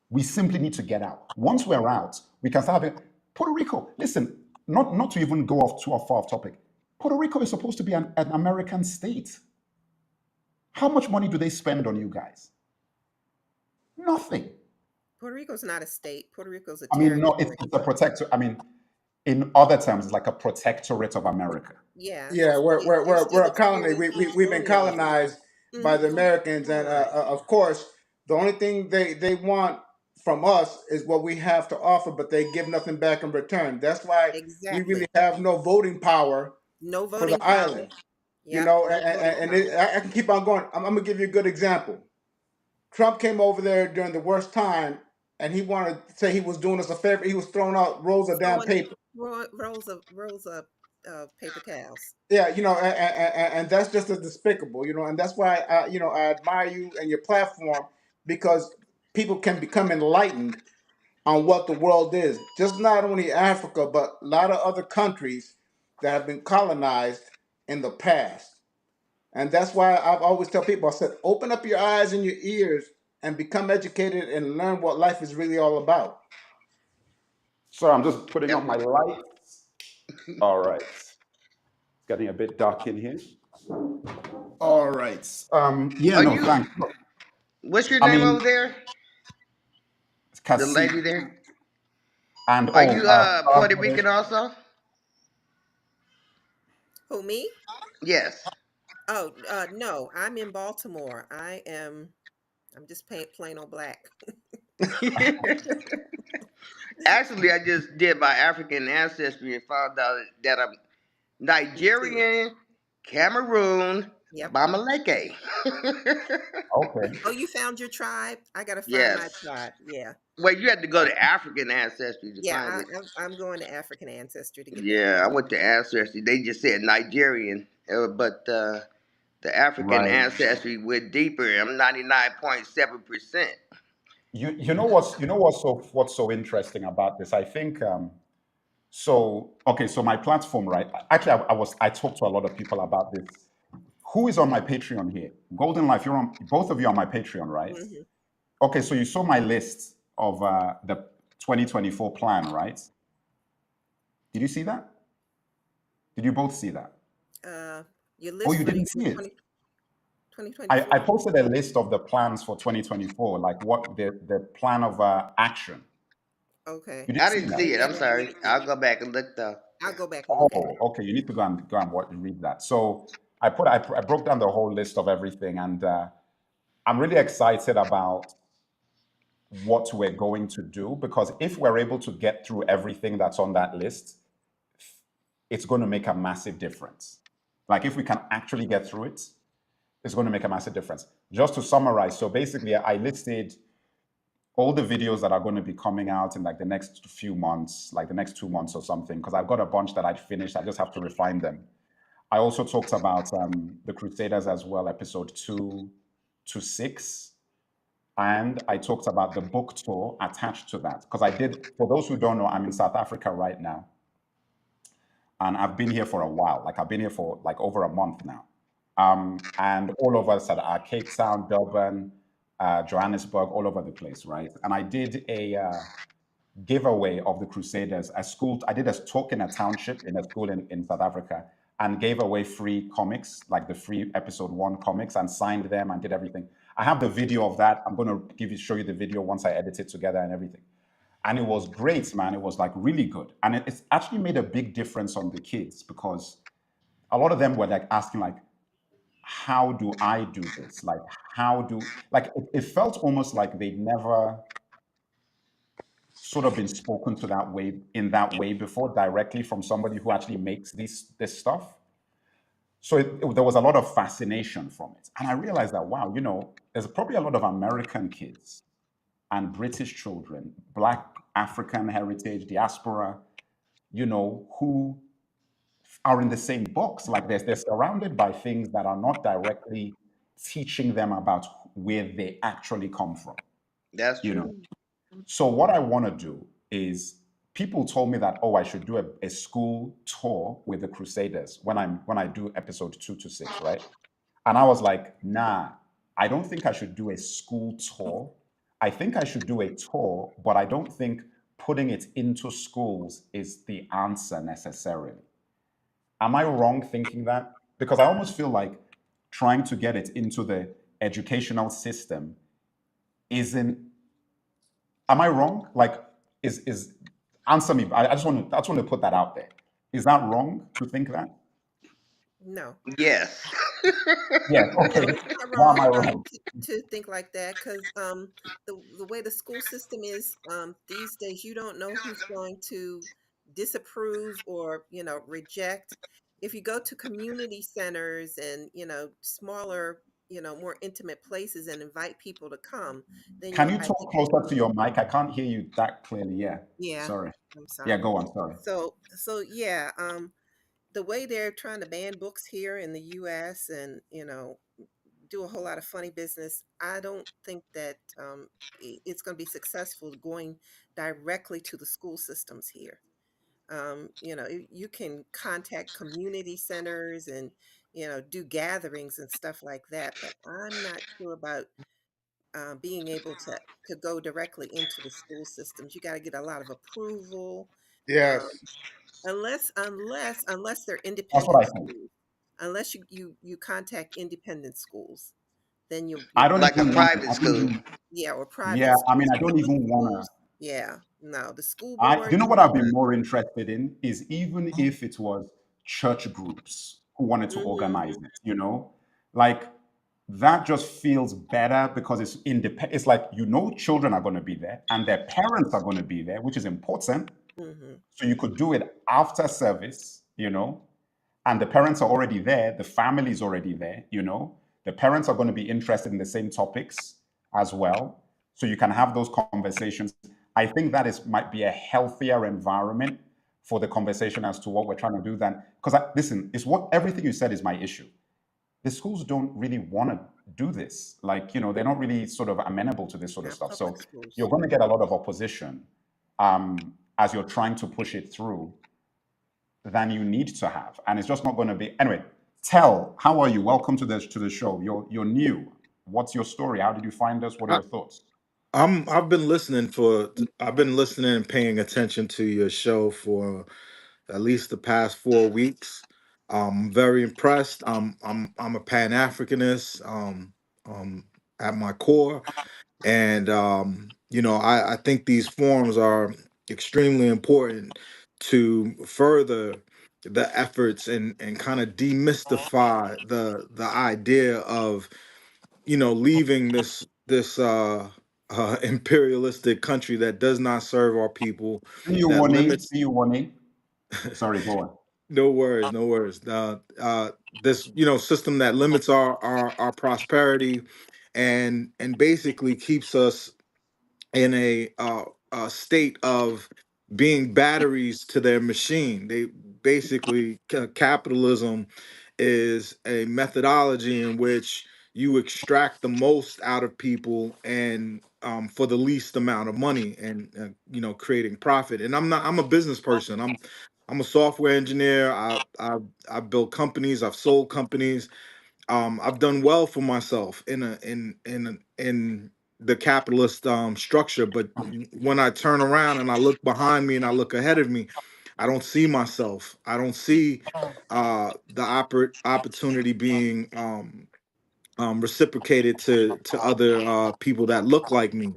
We simply need to get out. Once we're out, we can start having Puerto Rico. Listen, not to even go off too far off topic. Puerto Rico is supposed to be an American state. How much money do they spend on you guys? Nothing. Puerto Rico's not a state. Puerto Rico's a I mean, no, territory. it's a protector. I mean, in other terms, it's like a protectorate of America. Yeah. Yeah, we're still a colony. We've been colonized by the Americans, and of course, the only thing they want from us is what we have to offer, but they give nothing back in return. That's why we Exactly. really have no voting power No for voting the power. island. You Yep, know, no voting and power. I can keep on going. I'm gonna give you a good example. Trump came over there during the worst time, and he wanted to say he was doing us a favor. He was throwing out rolls of damn Throwing paper. rolls of paper towels. Yeah, you know, and that's just as despicable, you know, and that's why I admire you and your platform because people can become enlightened on what the world is. Just not only Africa, but a lot of other countries that have been colonized in the past. And that's why I've always tell people, I said, open up your eyes and your ears and become educated and learn what life is really all about. So I'm just putting on my lights. All right. It's getting a bit dark in here. All right. Yeah, Are no, you? thanks. What's your I name mean, over there? The Kasik lady there. and Are you Puerto British. Rican also? Who, me? Yes. Oh, no, I'm in Baltimore. I'm just plain old black. Actually, I just did my African ancestry and found out that I'm Me too. Nigerian, Cameroon, Yep. Bamaleke. Okay. Oh, you found your tribe? I gotta find my Yes. tribe. Yeah. Well, you had to go to African ancestry to Yeah, find it. I'm going to African ancestry to get that Yeah, I done. went to ancestry. They just said Nigerian, but the African Right. ancestry went deeper. I'm 99.7%. You know what's so interesting about this? I think so okay, so my platform, right? Actually, I talked to a lot of people about this. Who is on my Patreon here? Golden Life, you're on, both of you on my Patreon, right? Hmm. Okay, so you saw my list of the 2024 plan, right? Did you see that? Did you both see that? Your Oh, list you for didn't see it. 20, I 2024? posted a list of the plans for 2024, like what the plan of action. Okay. You didn't I see didn't that? see it. Yeah, I'm I didn't sorry. see it. I'll go back and look though. I'll go back and look at it. Oh, okay. You need to read that. So I broke down the whole list of everything, and I'm really excited about what we're going to do, because if we're able to get through everything that's on that list, it's going to make a massive difference. Like if we can actually get through it, it's going to make a massive difference. Just to summarize, so basically I listed all the videos that are going to be coming out in like the next few months, like the next 2 months or something, because I've got a bunch that I'd finished. I just have to refine them. I also talked about the Crusaders as well, episode 2 to 6. And I talked about the book tour attached to that. Because I did, for those who don't know, I'm in South Africa right now. And I've been here for a while. Like I've been here for like over a month now. And all of us are Cape Town, Durban, Johannesburg, all over the place, right? And I did a giveaway of the Crusaders. I did a talk in a township in a school in South Africa, and gave away free comics, like the free episode 1 comics, and signed them and did everything. I have the video of that. I'm going to show you the video once I edit it together and everything. And it was great, man. It was like really good. And it's actually made a big difference on the kids, because a lot of them were like asking like, how do I do this? Like, it felt almost like they'd never sort of been spoken to that way, in that way before, directly from somebody who actually makes this stuff. So there was a lot of fascination from it. And I realized that, wow, there's probably a lot of American kids and British children, Black, African heritage, diaspora, who are in the same box. Like they're surrounded by things that are not directly teaching them about where they actually come from, That's you know. true. So what I want to do is, people told me that, oh, I should do a school tour with the Crusaders when I do episode 2 to 6, right? And I was like, nah, I don't think I should do a school tour. I think I should do a tour, but I don't think putting it into schools is the answer necessarily. Am I wrong thinking that? Because I almost feel like trying to get it into the educational system isn't. Am I wrong? Like, is answer me. I just want to put that out there. Is that wrong to think that? No. Yes. Yes. No, Okay. it's not Why am wrong I wrong? to think like that, because the way the school system is these days, you don't know who's going to disapprove or reject. If you go to community centers and smaller, more intimate places and invite people to come, then Can you you I talk think closer to your mic? I can't hear you that clearly. Yeah. yeah, Sorry. I'm Yeah, sorry. go on. Sorry. So yeah, the way they're trying to ban books here in the US and do a whole lot of funny business, I don't think that it's going to be successful going directly to the school systems here. You can contact community centers and do gatherings and stuff like that, but I'm not sure about being able to go directly into the school systems. You got to get a lot of approval, um, Yes. unless they're That's what independent I think. schools. Unless you contact independent schools, then I you'll don't be Like a even want to. private I don't school. even. yeah, or Yeah. private I mean, schools. I don't Public even want to. schools, yeah, no, the school Do board. you know what I'd be more interested in is, even if it was church groups who wanted to Hmm. organize it, like that just feels better, because it's independent. It's like, children are going to be there and their parents are going to be there, which is important. Hmm. So you could do it after service, and the parents are already there, the family is already there, the parents are going to be interested in the same topics as well. So you can have those conversations. I think that might be a healthier environment for the conversation as to what we're trying to do then. Because listen, it's what everything you said is my issue. The schools don't really want to do this. Like, they're not really sort of amenable to this sort of Not stuff. public So you're schools. going to get a lot of opposition as you're trying to push it through, than you need to have. And it's just not going to be. Anyway, how are you? Welcome to the show. You're new. What's your story? How did you find us? What are Uh, your thoughts? I've been listening I've been listening and paying attention to your show for at least the past 4 weeks. I'm very impressed. I'm a Pan Africanist um, at my core, and I think these forums are extremely important to further the efforts and kind of demystify the idea of leaving this imperialistic country that does not serve our people, See you, that Wani. limits. See you, Wani. Sorry, go on. No worries, no worries. This system that limits our prosperity, and basically keeps us in a state of being batteries to their machine. They basically capitalism is a methodology in which you extract the most out of people and for the least amount of money, and creating profit. And I'm a business person. I'm a software engineer. I've built companies. I've sold companies. I've done well for myself in the capitalist structure. But when I turn around and I look behind me and I look ahead of me, I don't see myself. I don't see the opportunity being reciprocated to other people that look like me.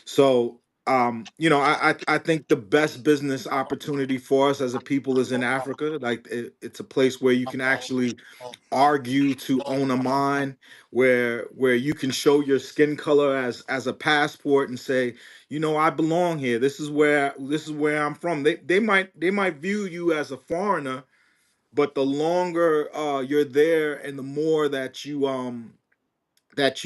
So I think the best business opportunity for us as a people is in Africa. Like it's a place where you can actually argue to own a mine, where you can show your skin color as a passport and say, I belong here. This is where I'm from. They might view you as a foreigner, but the longer you're there and the more that you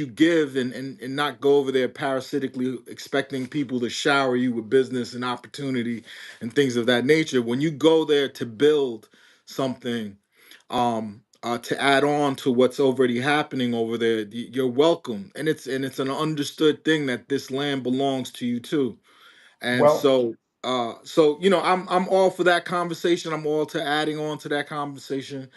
give, and not go over there parasitically expecting people to shower you with business and opportunity and things of that nature. When you go there to build something, to add on to what's already happening over there, you're welcome. And it's an understood thing that this land belongs to you too. And Well, so I'm all for that conversation. I'm all to adding on to that conversation.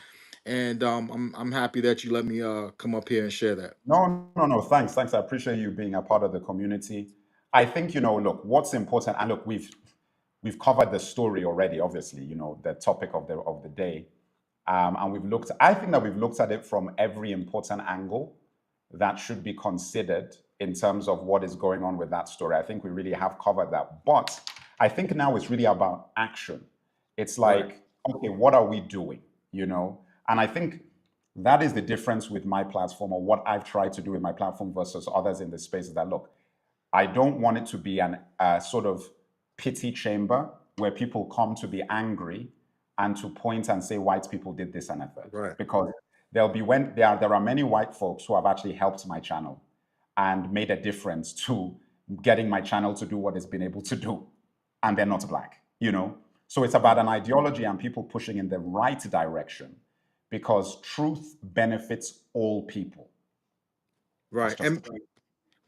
And I'm happy that you let me come up here and share that. no, no, no. Thanks, thanks. I appreciate you being a part of the community. I think look, what's important, and look, we've covered the story already. Obviously, the topic of the day, and we've looked. I think that we've looked at it from every important angle that should be considered in terms of what is going on with that story. I think we really have covered that. But I think now it's really about action. It's Right. like, okay, what are we doing? And I think that is the difference with my platform, or what I've tried to do with my platform versus others in the space, is that, look, I don't want it to be an sort of pity chamber where people come to be angry and to point and say white people did this and a third. Right. Because there'll be when there are many white folks who have actually helped my channel and made a difference to getting my channel to do what it's been able to do, and they're not black. So it's about an ideology and people pushing in the right direction, because truth benefits all people. That's Right. just And the truth.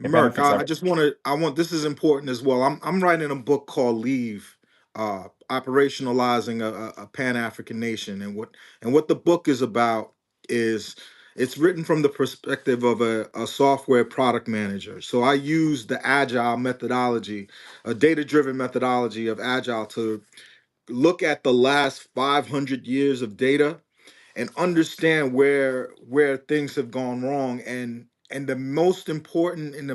It Merk, benefits I everyone. just want this is important as well. I'm writing a book called Leave, operationalizing a Pan African nation, and what the book is about is it's written from the perspective of a software product manager. So I use the agile methodology, a data-driven methodology of agile, to look at the last 500 years of data and understand where things have gone wrong. And the most important and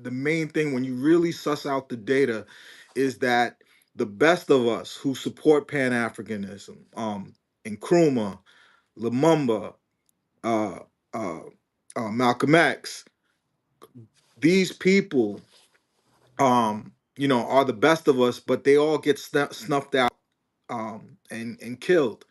the main thing when you really suss out the data is that the best of us who support Pan-Africanism, Nkrumah, Lumumba, uh, uh, Malcolm X, these people are the best of us, but they all get snuffed out, and killed.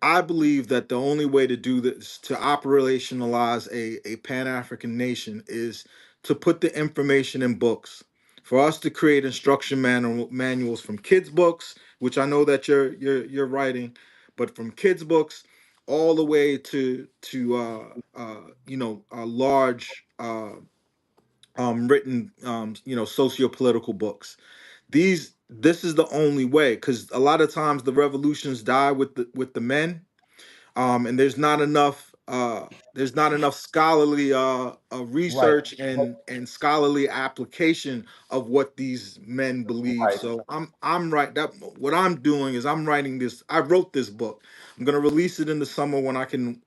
I believe that the only way to do this, to operationalize a Pan African nation, is to put the information in books. For us to create instruction manuals from kids' books, which I know that you're writing, but from kids' books all the way to large written socio-political books. This is the only way, because a lot of times the revolutions die with the men, and there's not enough there's not enough scholarly Right. research and scholarly application of what these men believe. Right. So I'm right. That what I'm doing is I'm writing this. I wrote this book. I'm gonna release it in the summer when I can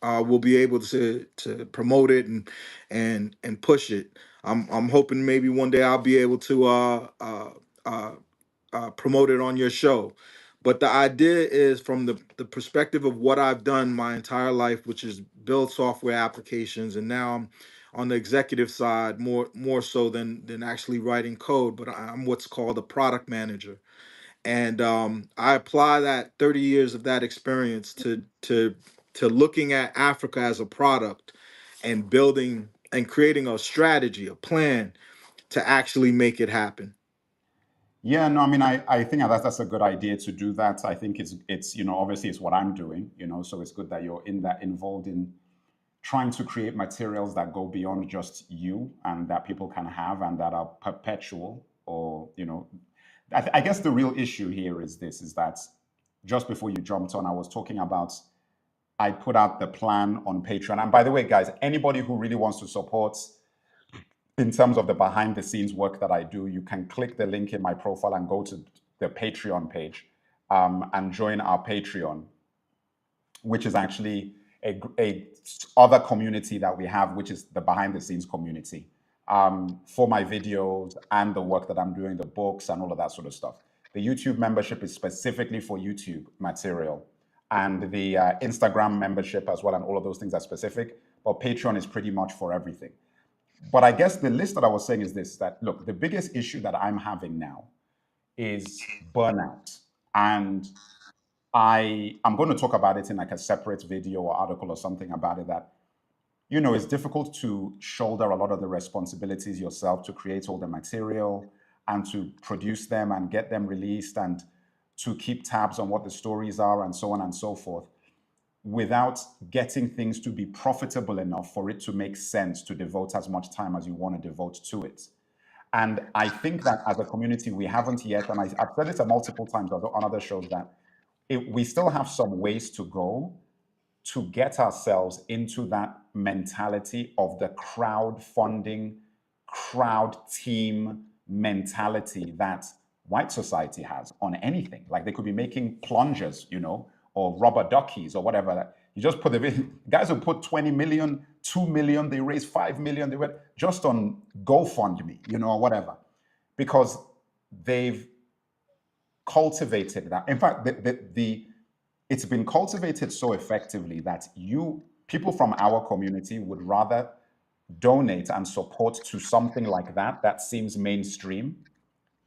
will be able to promote it and push it. I'm hoping maybe one day I'll be able to uh, promote it on your show. But the idea is from the perspective of what I've done my entire life, which is build software applications, and now I'm on the executive side more so than actually writing code. But I'm what's called a product manager, and I apply that 30 years of that experience to looking at Africa as a product and building and creating a strategy, a plan to actually make it happen. Yeah, no, I mean, I think that's a good idea to do that. I think it's obviously it's what I'm doing, so it's good that you're involved in trying to create materials that go beyond just you and that people can have and that are perpetual or, I guess the real issue here is that just before you jumped on, I was talking about I put out the plan on Patreon. And by the way, guys, anybody who really wants to support in terms of the behind the scenes work that I do, you can click the link in my profile and go to the Patreon page and join our Patreon, which is actually a other community that we have, which is the behind the scenes community for my videos and the work that I'm doing, the books and all of that sort of stuff. The YouTube membership is specifically for YouTube material, and the Instagram membership as well, and all of those things are specific. But Patreon is pretty much for everything. But I guess the list that I was saying is this, that look, the biggest issue that I'm having now is burnout. And I'm going to talk about it in like a separate video or article or something about it, that, it's difficult to shoulder a lot of the responsibilities yourself to create all the material and to produce them and get them released and to keep tabs on what the stories are and so on and so forth, without getting things to be profitable enough for it to make sense to devote as much time as you want to devote to it. And I think that as a community, we haven't yet, and I've said it multiple times on other shows, that we still have some ways to go to get ourselves into that mentality of the crowdfunding, crowd team mentality that white society has on anything. Like they could be making plungers, or rubber duckies or whatever. You just put the guys who put 20 million, 2 million, they raised 5 million, they went just on GoFundMe, or whatever, because they've cultivated that. In fact, it's been cultivated so effectively that people from our community would rather donate and support to something like that seems mainstream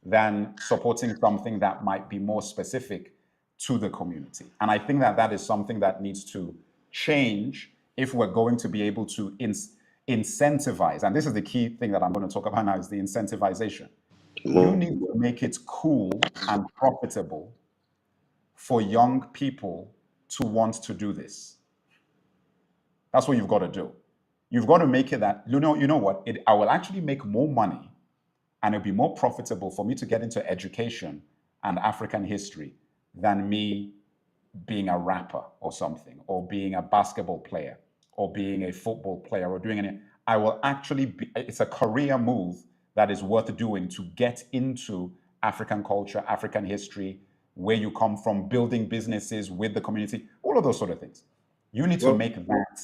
than supporting something that might be more specific to the community. And I think that is something that needs to change if we're going to be able to incentivize. And this is the key thing that I'm going to talk about now, is the incentivization. You need to make it cool and profitable for young people to want to do this. That's what you've got to do. You've got to make it that, you know what, I will actually make more money and it'll be more profitable for me to get into education and African history than me being a rapper or something, or being a basketball player, or being a football player, or doing anything. I will actually it's a career move that is worth doing to get into African culture, African history, where you come from, building businesses with the community, all of those sort of things. You need to make that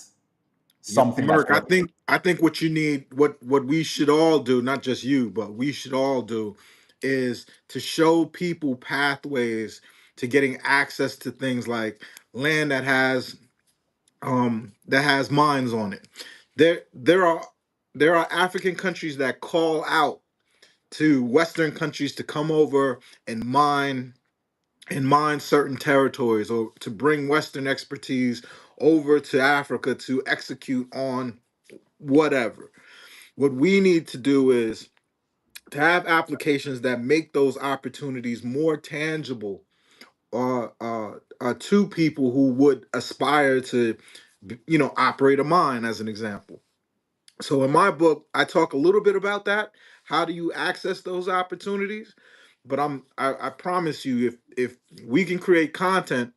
something Mark, that's I think what you need, what we should all do, not just you, but we should all do, is to show people pathways to getting access to things like land that has mines on it. There are African countries that call out to Western countries to come over and mine certain territories, or to bring Western expertise over to Africa to execute on whatever. What we need to do is to have applications that make those opportunities more tangible to people who would aspire to, operate a mine, as an example. So in my book, I talk a little bit about that. How do you access those opportunities? But I promise you, if we can create content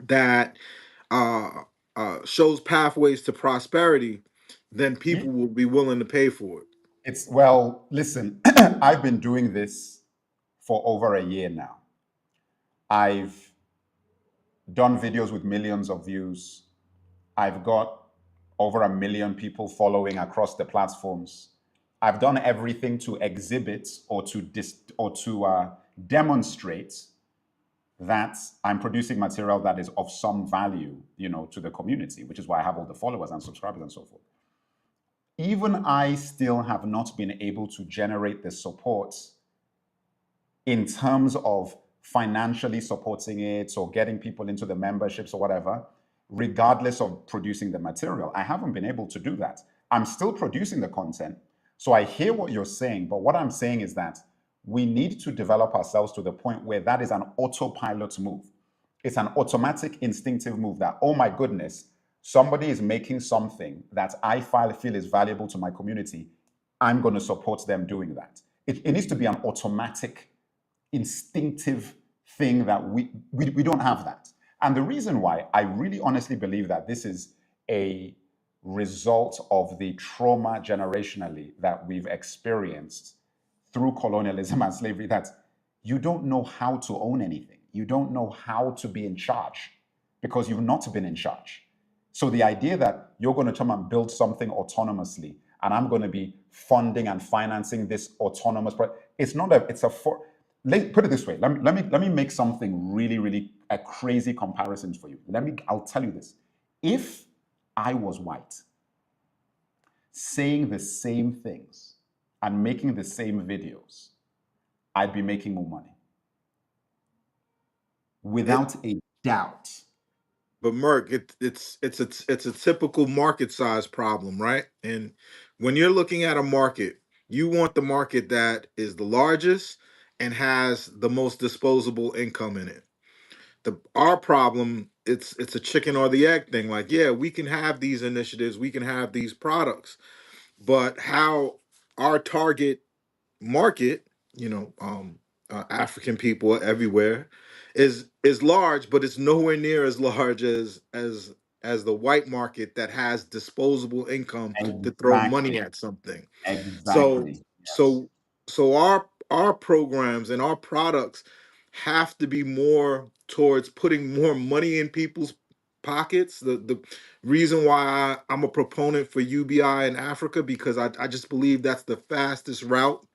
that uh, shows pathways to prosperity, then people Ye- will be willing to pay for it. It's, well, listen, I've been doing this for over a year now. I've done videos with millions of views. I've got over 1 million people following across the platforms. I've done everything to exhibit or to demonstrate that I'm producing material that is of some value, to the community, which is why I have all the followers and subscribers and so forth. Even I still have not been able to generate the support in terms of financially supporting it or getting people into the memberships or whatever, regardless of producing the material. I haven't been able to do that. I'm still producing the content. So I hear what you're saying, but what I'm saying is that we need to develop ourselves to the point where that is an autopilot move. It's an automatic, instinctive move that, oh my goodness, somebody is making something that I feel is valuable to my community. I'm going to support them doing that. It needs to be an automatic, instinctive thing that we don't have that. And the reason why I really honestly believe that this is a result of the trauma generationally that we've experienced through colonialism and slavery, that you don't know how to own anything. You don't know how to be in charge because you've not been in charge. So the idea that you're going to come and build something autonomously and I'm going to be funding and financing this autonomous project, it's not a, it's a, put it this way. Let me make something really, really a crazy comparison for you. I'll tell you this. If I was white, saying the same things and making the same videos, I'd be making more money. Without a doubt. But Merck, it's a typical market size problem, right? And when you're looking at a market, you want the market that is the largest and has the most disposable income in it. Our problem, it's a chicken or the egg thing. Like, yeah, we can have these initiatives, we can have these products, but how our target market, African people everywhere, is large, but it's nowhere near as large as the white market that has disposable income to throw money Exactly. at something. So Exactly. Yes. so so our programs and our products have to be more towards putting more money in people's pockets. The reason why I'm a proponent for UBI in Africa, because I just believe that's the fastest route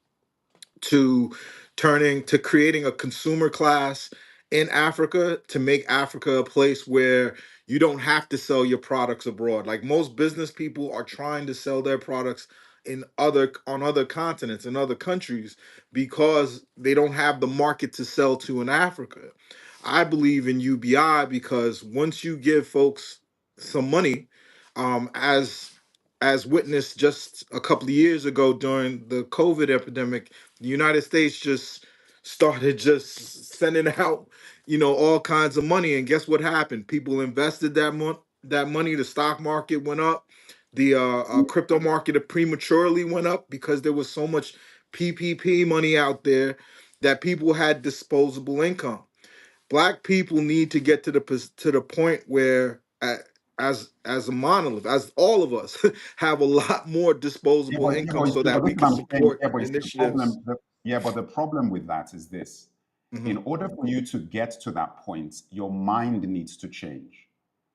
to creating a consumer class in Africa, to make Africa a place where you don't have to sell your products abroad. Like, most business people are trying to sell their products on other continents, in other countries, because they don't have the market to sell to in Africa. I believe in UBI because once you give folks some money, as witnessed just a couple of years ago during the COVID epidemic, the United States just started just sending out, all kinds of money. And guess what happened? People invested that money. The stock market went up. The crypto market prematurely went up because there was so much PPP money out there that people had disposable income. Black people need to get to the point where, as a monolith, as all of us, have a lot more disposable income so But that this we is what can I'm saying. support Yeah, but it's the initiatives. problem. Yeah, but the problem with that is this. In Mhm. order for you to get to that point, your mind needs to change.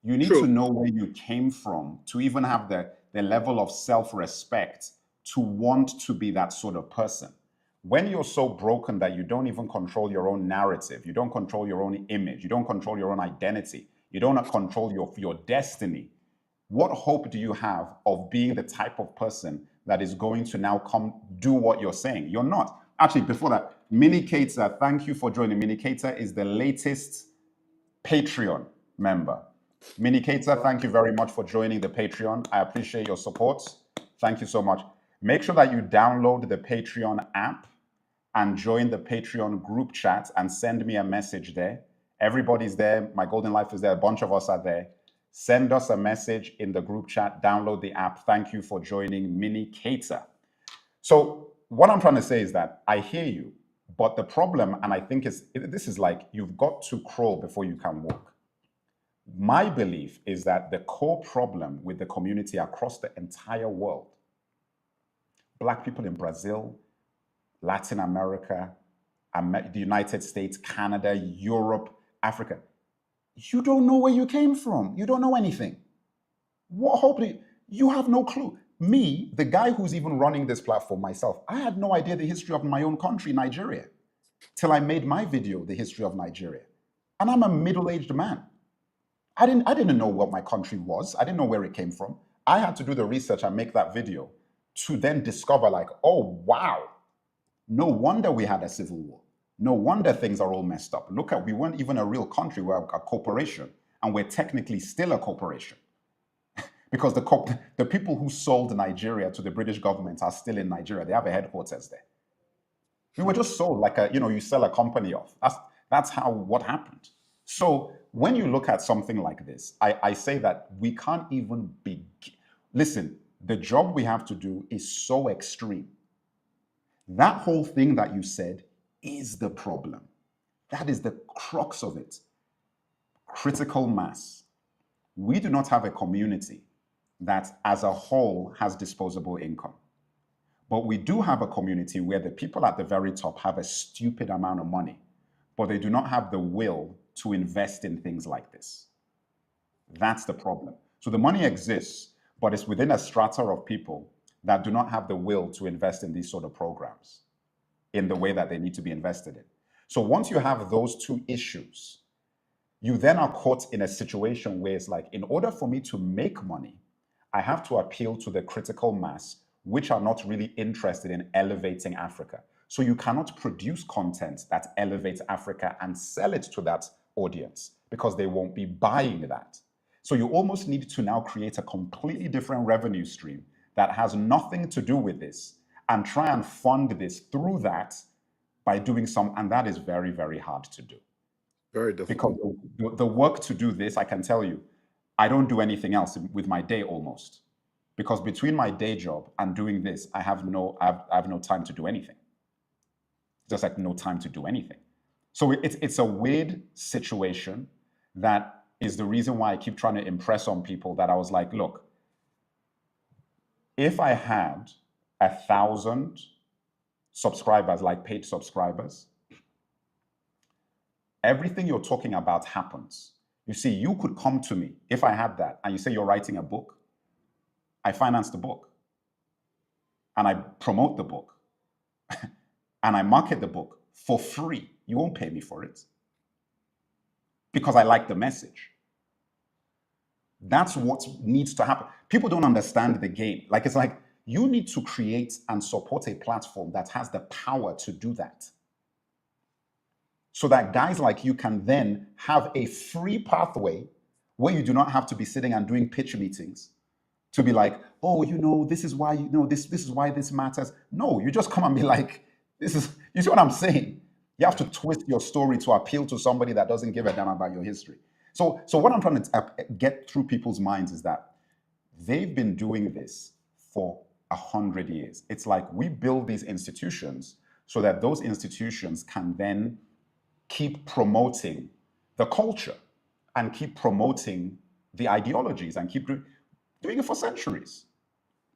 You need to True. know where you came from to even have the level of self-respect to want to be that sort of person. When you're so broken that you don't even control your own narrative, you don't control your own image, you don't control your own identity, you don't control your destiny, what hope do you have of being the type of person that is going to now come do what you're saying? You're not. Actually, before that, Mini Cater, thank you for joining. Mini Cater is the latest Patreon member. Mini Cater, thank you very much for joining the Patreon. I appreciate your support. Thank you so much. Make sure that you download the Patreon app and join the Patreon group chat and send me a message there. Everybody's there. My Golden Life is there. A bunch of us are there. Send us a message in the group chat. Download the app. Thank you for joining Mini Cater. So what I'm trying to say is that I hear you, but the problem, and I think this is like you've got to crawl before you can walk. My belief is that the core problem with the community across the entire world, Black people in Brazil, Latin America, the United States, Canada, Europe, Africa, you don't know where you came from. You don't know anything. Hopefully, you have no clue. Me, the guy who's even running this platform myself, I had no idea the history of my own country, Nigeria, till I made my video, The History of Nigeria. And I'm a middle-aged man. I didn't know what my country was. I didn't know where it came from. I had to do the research and make that video to then discover, like, oh, wow, no wonder we had a civil war. No wonder things are all messed up. Look at, we weren't even a real country, we're a corporation, and we're technically still a corporation. Because the people who sold Nigeria to the British government are still in Nigeria. They have a headquarters there. We were just sold like you sell a company off. That's what happened. So when you look at something like this, I say that we can't even begin. Listen, the job we have to do is so extreme. That whole thing that you said is the problem. That is the crux of it. Critical mass. We do not have a community that as a whole has disposable income. But we do have a community where the people at the very top have a stupid amount of money, but they do not have the will to invest in things like this. That's the problem. So the money exists, but it's within a strata of people that do not have the will to invest in these sort of programs in the way that they need to be invested in. So once you have those two issues, you then are caught in a situation where it's like, in order for me to make money, I have to appeal to the critical mass, which are not really interested in elevating Africa. So you cannot produce content that elevates Africa and sell it to that audience because they won't be buying that. So you almost need to now create a completely different revenue stream that has nothing to do with this and try and fund this through that by doing and that is very, very hard to do. Very difficult. Because the work to do this, I can tell you, I don't do anything else with my day almost. Because between my day job and doing this, I have no time to do anything. Just like no time to do anything. So it's a weird situation that is the reason why I keep trying to impress on people that I was like, look, if I had 1,000 subscribers, like paid subscribers, everything you're talking about happens. You see, you could come to me if I had that and you say you're writing a book, I finance the book and I promote the book and I market the book for free. You won't pay me for it because I like the message. That's what needs to happen. People don't understand the game. Like, it's like you need to create and support a platform that has the power to do that, so that guys like you can then have a free pathway where you do not have to be sitting and doing pitch meetings to be like, oh, this is why, this is why this matters. No, you just come and be like, you see what I'm saying? You have to twist your story to appeal to somebody that doesn't give a damn about your history. So what I'm trying to get through people's minds is that they've been doing this for 100 years. It's like we build these institutions so that those institutions can then keep promoting the culture and keep promoting the ideologies and keep doing it for centuries,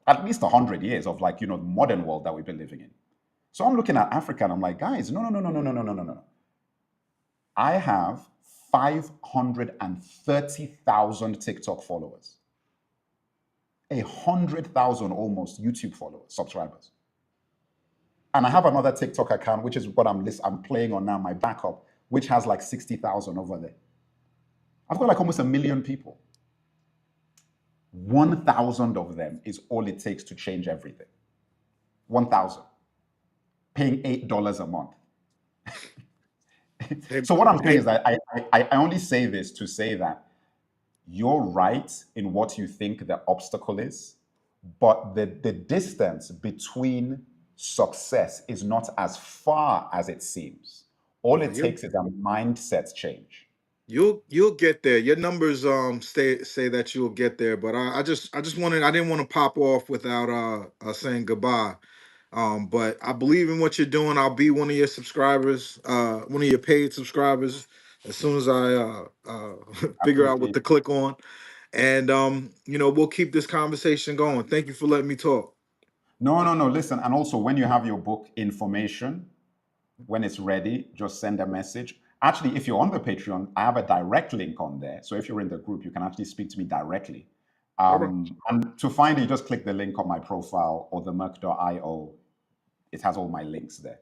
at least 100 years of the modern world that we've been living in. So I'm looking at Africa and I'm like, guys, no. I have 530,000 TikTok followers, 100,000 almost YouTube subscribers. And I have another TikTok account, which is what I'm playing on now, my backup, which has like 60,000 over there. I've got like almost 1 million people. 1,000 of them is all it takes to change everything. 1,000. Paying $8 a month. So what I'm saying is that I only say this to say that you're right in what you think the obstacle is, but the distance between success is not as far as it seems. All it takes is a mindset change. You'll get there. Your numbers say that you'll get there, but I didn't want to pop off without saying goodbye. But I believe in what you're doing. I'll be one of your subscribers, one of your paid subscribers. as soon as I figure out what Absolutely. to click on. And we'll keep this conversation going. Thank you for letting me talk. No. Listen, and also when you have your book information, when it's ready, just send a message. Actually, if you're on the Patreon, I have a direct link on there. So if you're in the group, you can actually speak to me directly. All right. And to find it, just click the link on my profile or the merc.io. It has all my links there.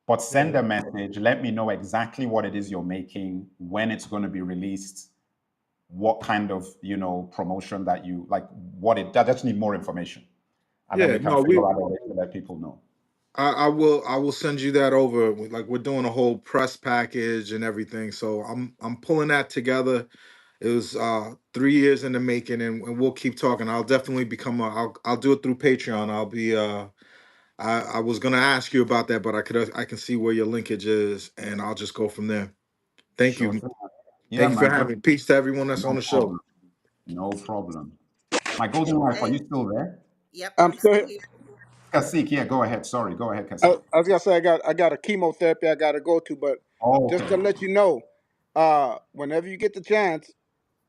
But send a message. Let me know exactly what it is you're making, when it's going to be released, what kind of promotion that you like. I just need more information, and then Yeah, we can no, figure out a way to let people know. I will send you that over. Like, we're doing a whole press package and everything. So I'm pulling that together. It was 3 years in the making, and we'll keep talking. I'll definitely become I'll do it through Patreon. I'll be I was gonna ask you about that, but I can see where your linkage is, and I'll just go from there. Thank Sure you. thing. Yeah, Thank you for man. having me. Peace to everyone that's on No the show. problem. No problem. My golden wife, are Hey, you still there? yep, I'm I'm still still. here. Kasik, yeah, go ahead. Sorry, go ahead, I, Kasik. I was gonna say I got a chemotherapy I got to go to, but Oh, just to okay. let you know, whenever you get the chance,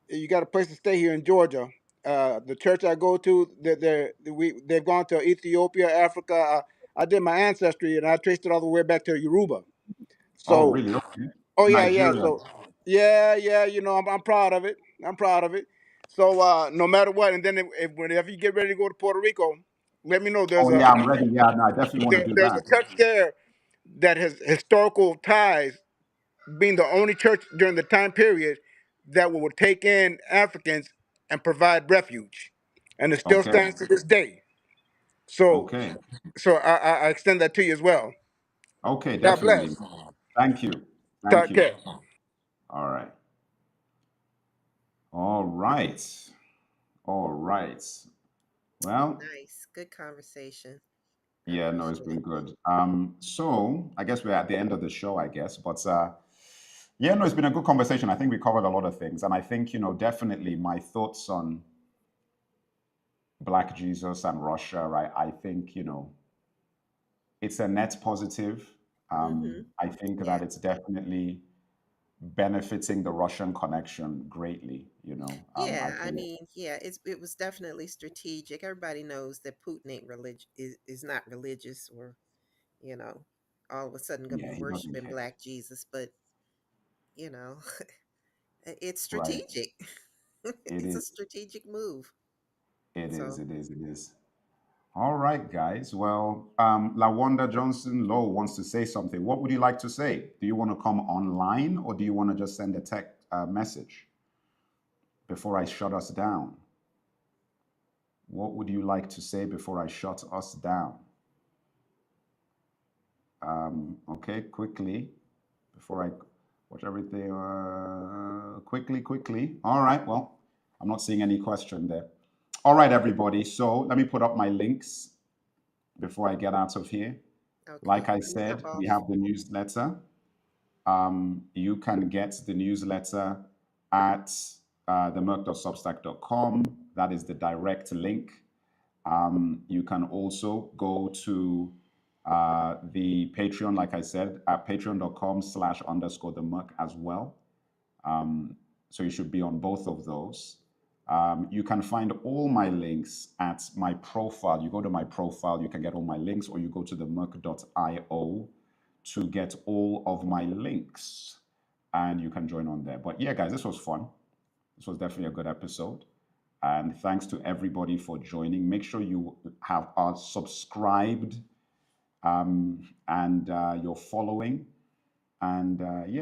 you got a place to stay here in Georgia. The church I go to, they've gone to Ethiopia, Africa. I did my ancestry and I traced it all the way back to Yoruba. Oh, So, really? Okay. oh yeah. Nigeria. So, yeah. I'm proud of it. I'm proud of it. So, no matter what, and then whenever you get ready to go to Puerto Rico, let me know. Oh, yeah, I'm ready. Yeah, no, I definitely want to do There's a that. church there that has historical ties, being the only church during the time period that will take in Africans and provide refuge, and it still Okay. stands to this day. So, Okay. I extend that to you as well. Okay, God definitely. bless. Thank you. Thank Take you. care. All right. All right. All right. Well, Nice. Good conversation. I yeah, no, it's appreciate been it. good. So I guess we're at the end of the show, I guess. But yeah, no, it's been a good conversation. I think we covered a lot of things. And I think, definitely my thoughts on Black Jesus and Russia, right? I think, it's a net positive. Mm-hmm. I think Yeah. that it's definitely benefiting the Russian connection greatly, I Yeah, I feel. mean, yeah, it was definitely strategic. Everybody knows that Putin ain't is not religious, or you know, all of a sudden gonna be Yeah, he doesn't worshiping care. Black Jesus, but you know, it's Right. strategic. It It's a is. strategic move. It is. So It is. It is. All right, guys. Well, Lawanda Johnson Lowe wants to say something. What would you like to say? Do you want to come online or do you want to just send a text message before I shut us down? What would you like to say before I shut us down? Okay, quickly, before I watch everything. Quickly. All right. Well, I'm not seeing any question there. All right, everybody. So let me put up my links before I get out of here. okay, Like I let me hop said, we off. have the newsletter. You can get the newsletter at themerc.substack.com. That is the direct link. You can also go to the Patreon, like I said, at patreon.com/_the merc as well. So you should be on both of those. You can find all my links at my profile. You go to my profile, you can get all my links, or you go to themerc.io to get all of my links and you can join on there. But yeah, guys, this was fun. This was definitely a good episode. And thanks to everybody for joining. Make sure you are subscribed and you're following. And yeah.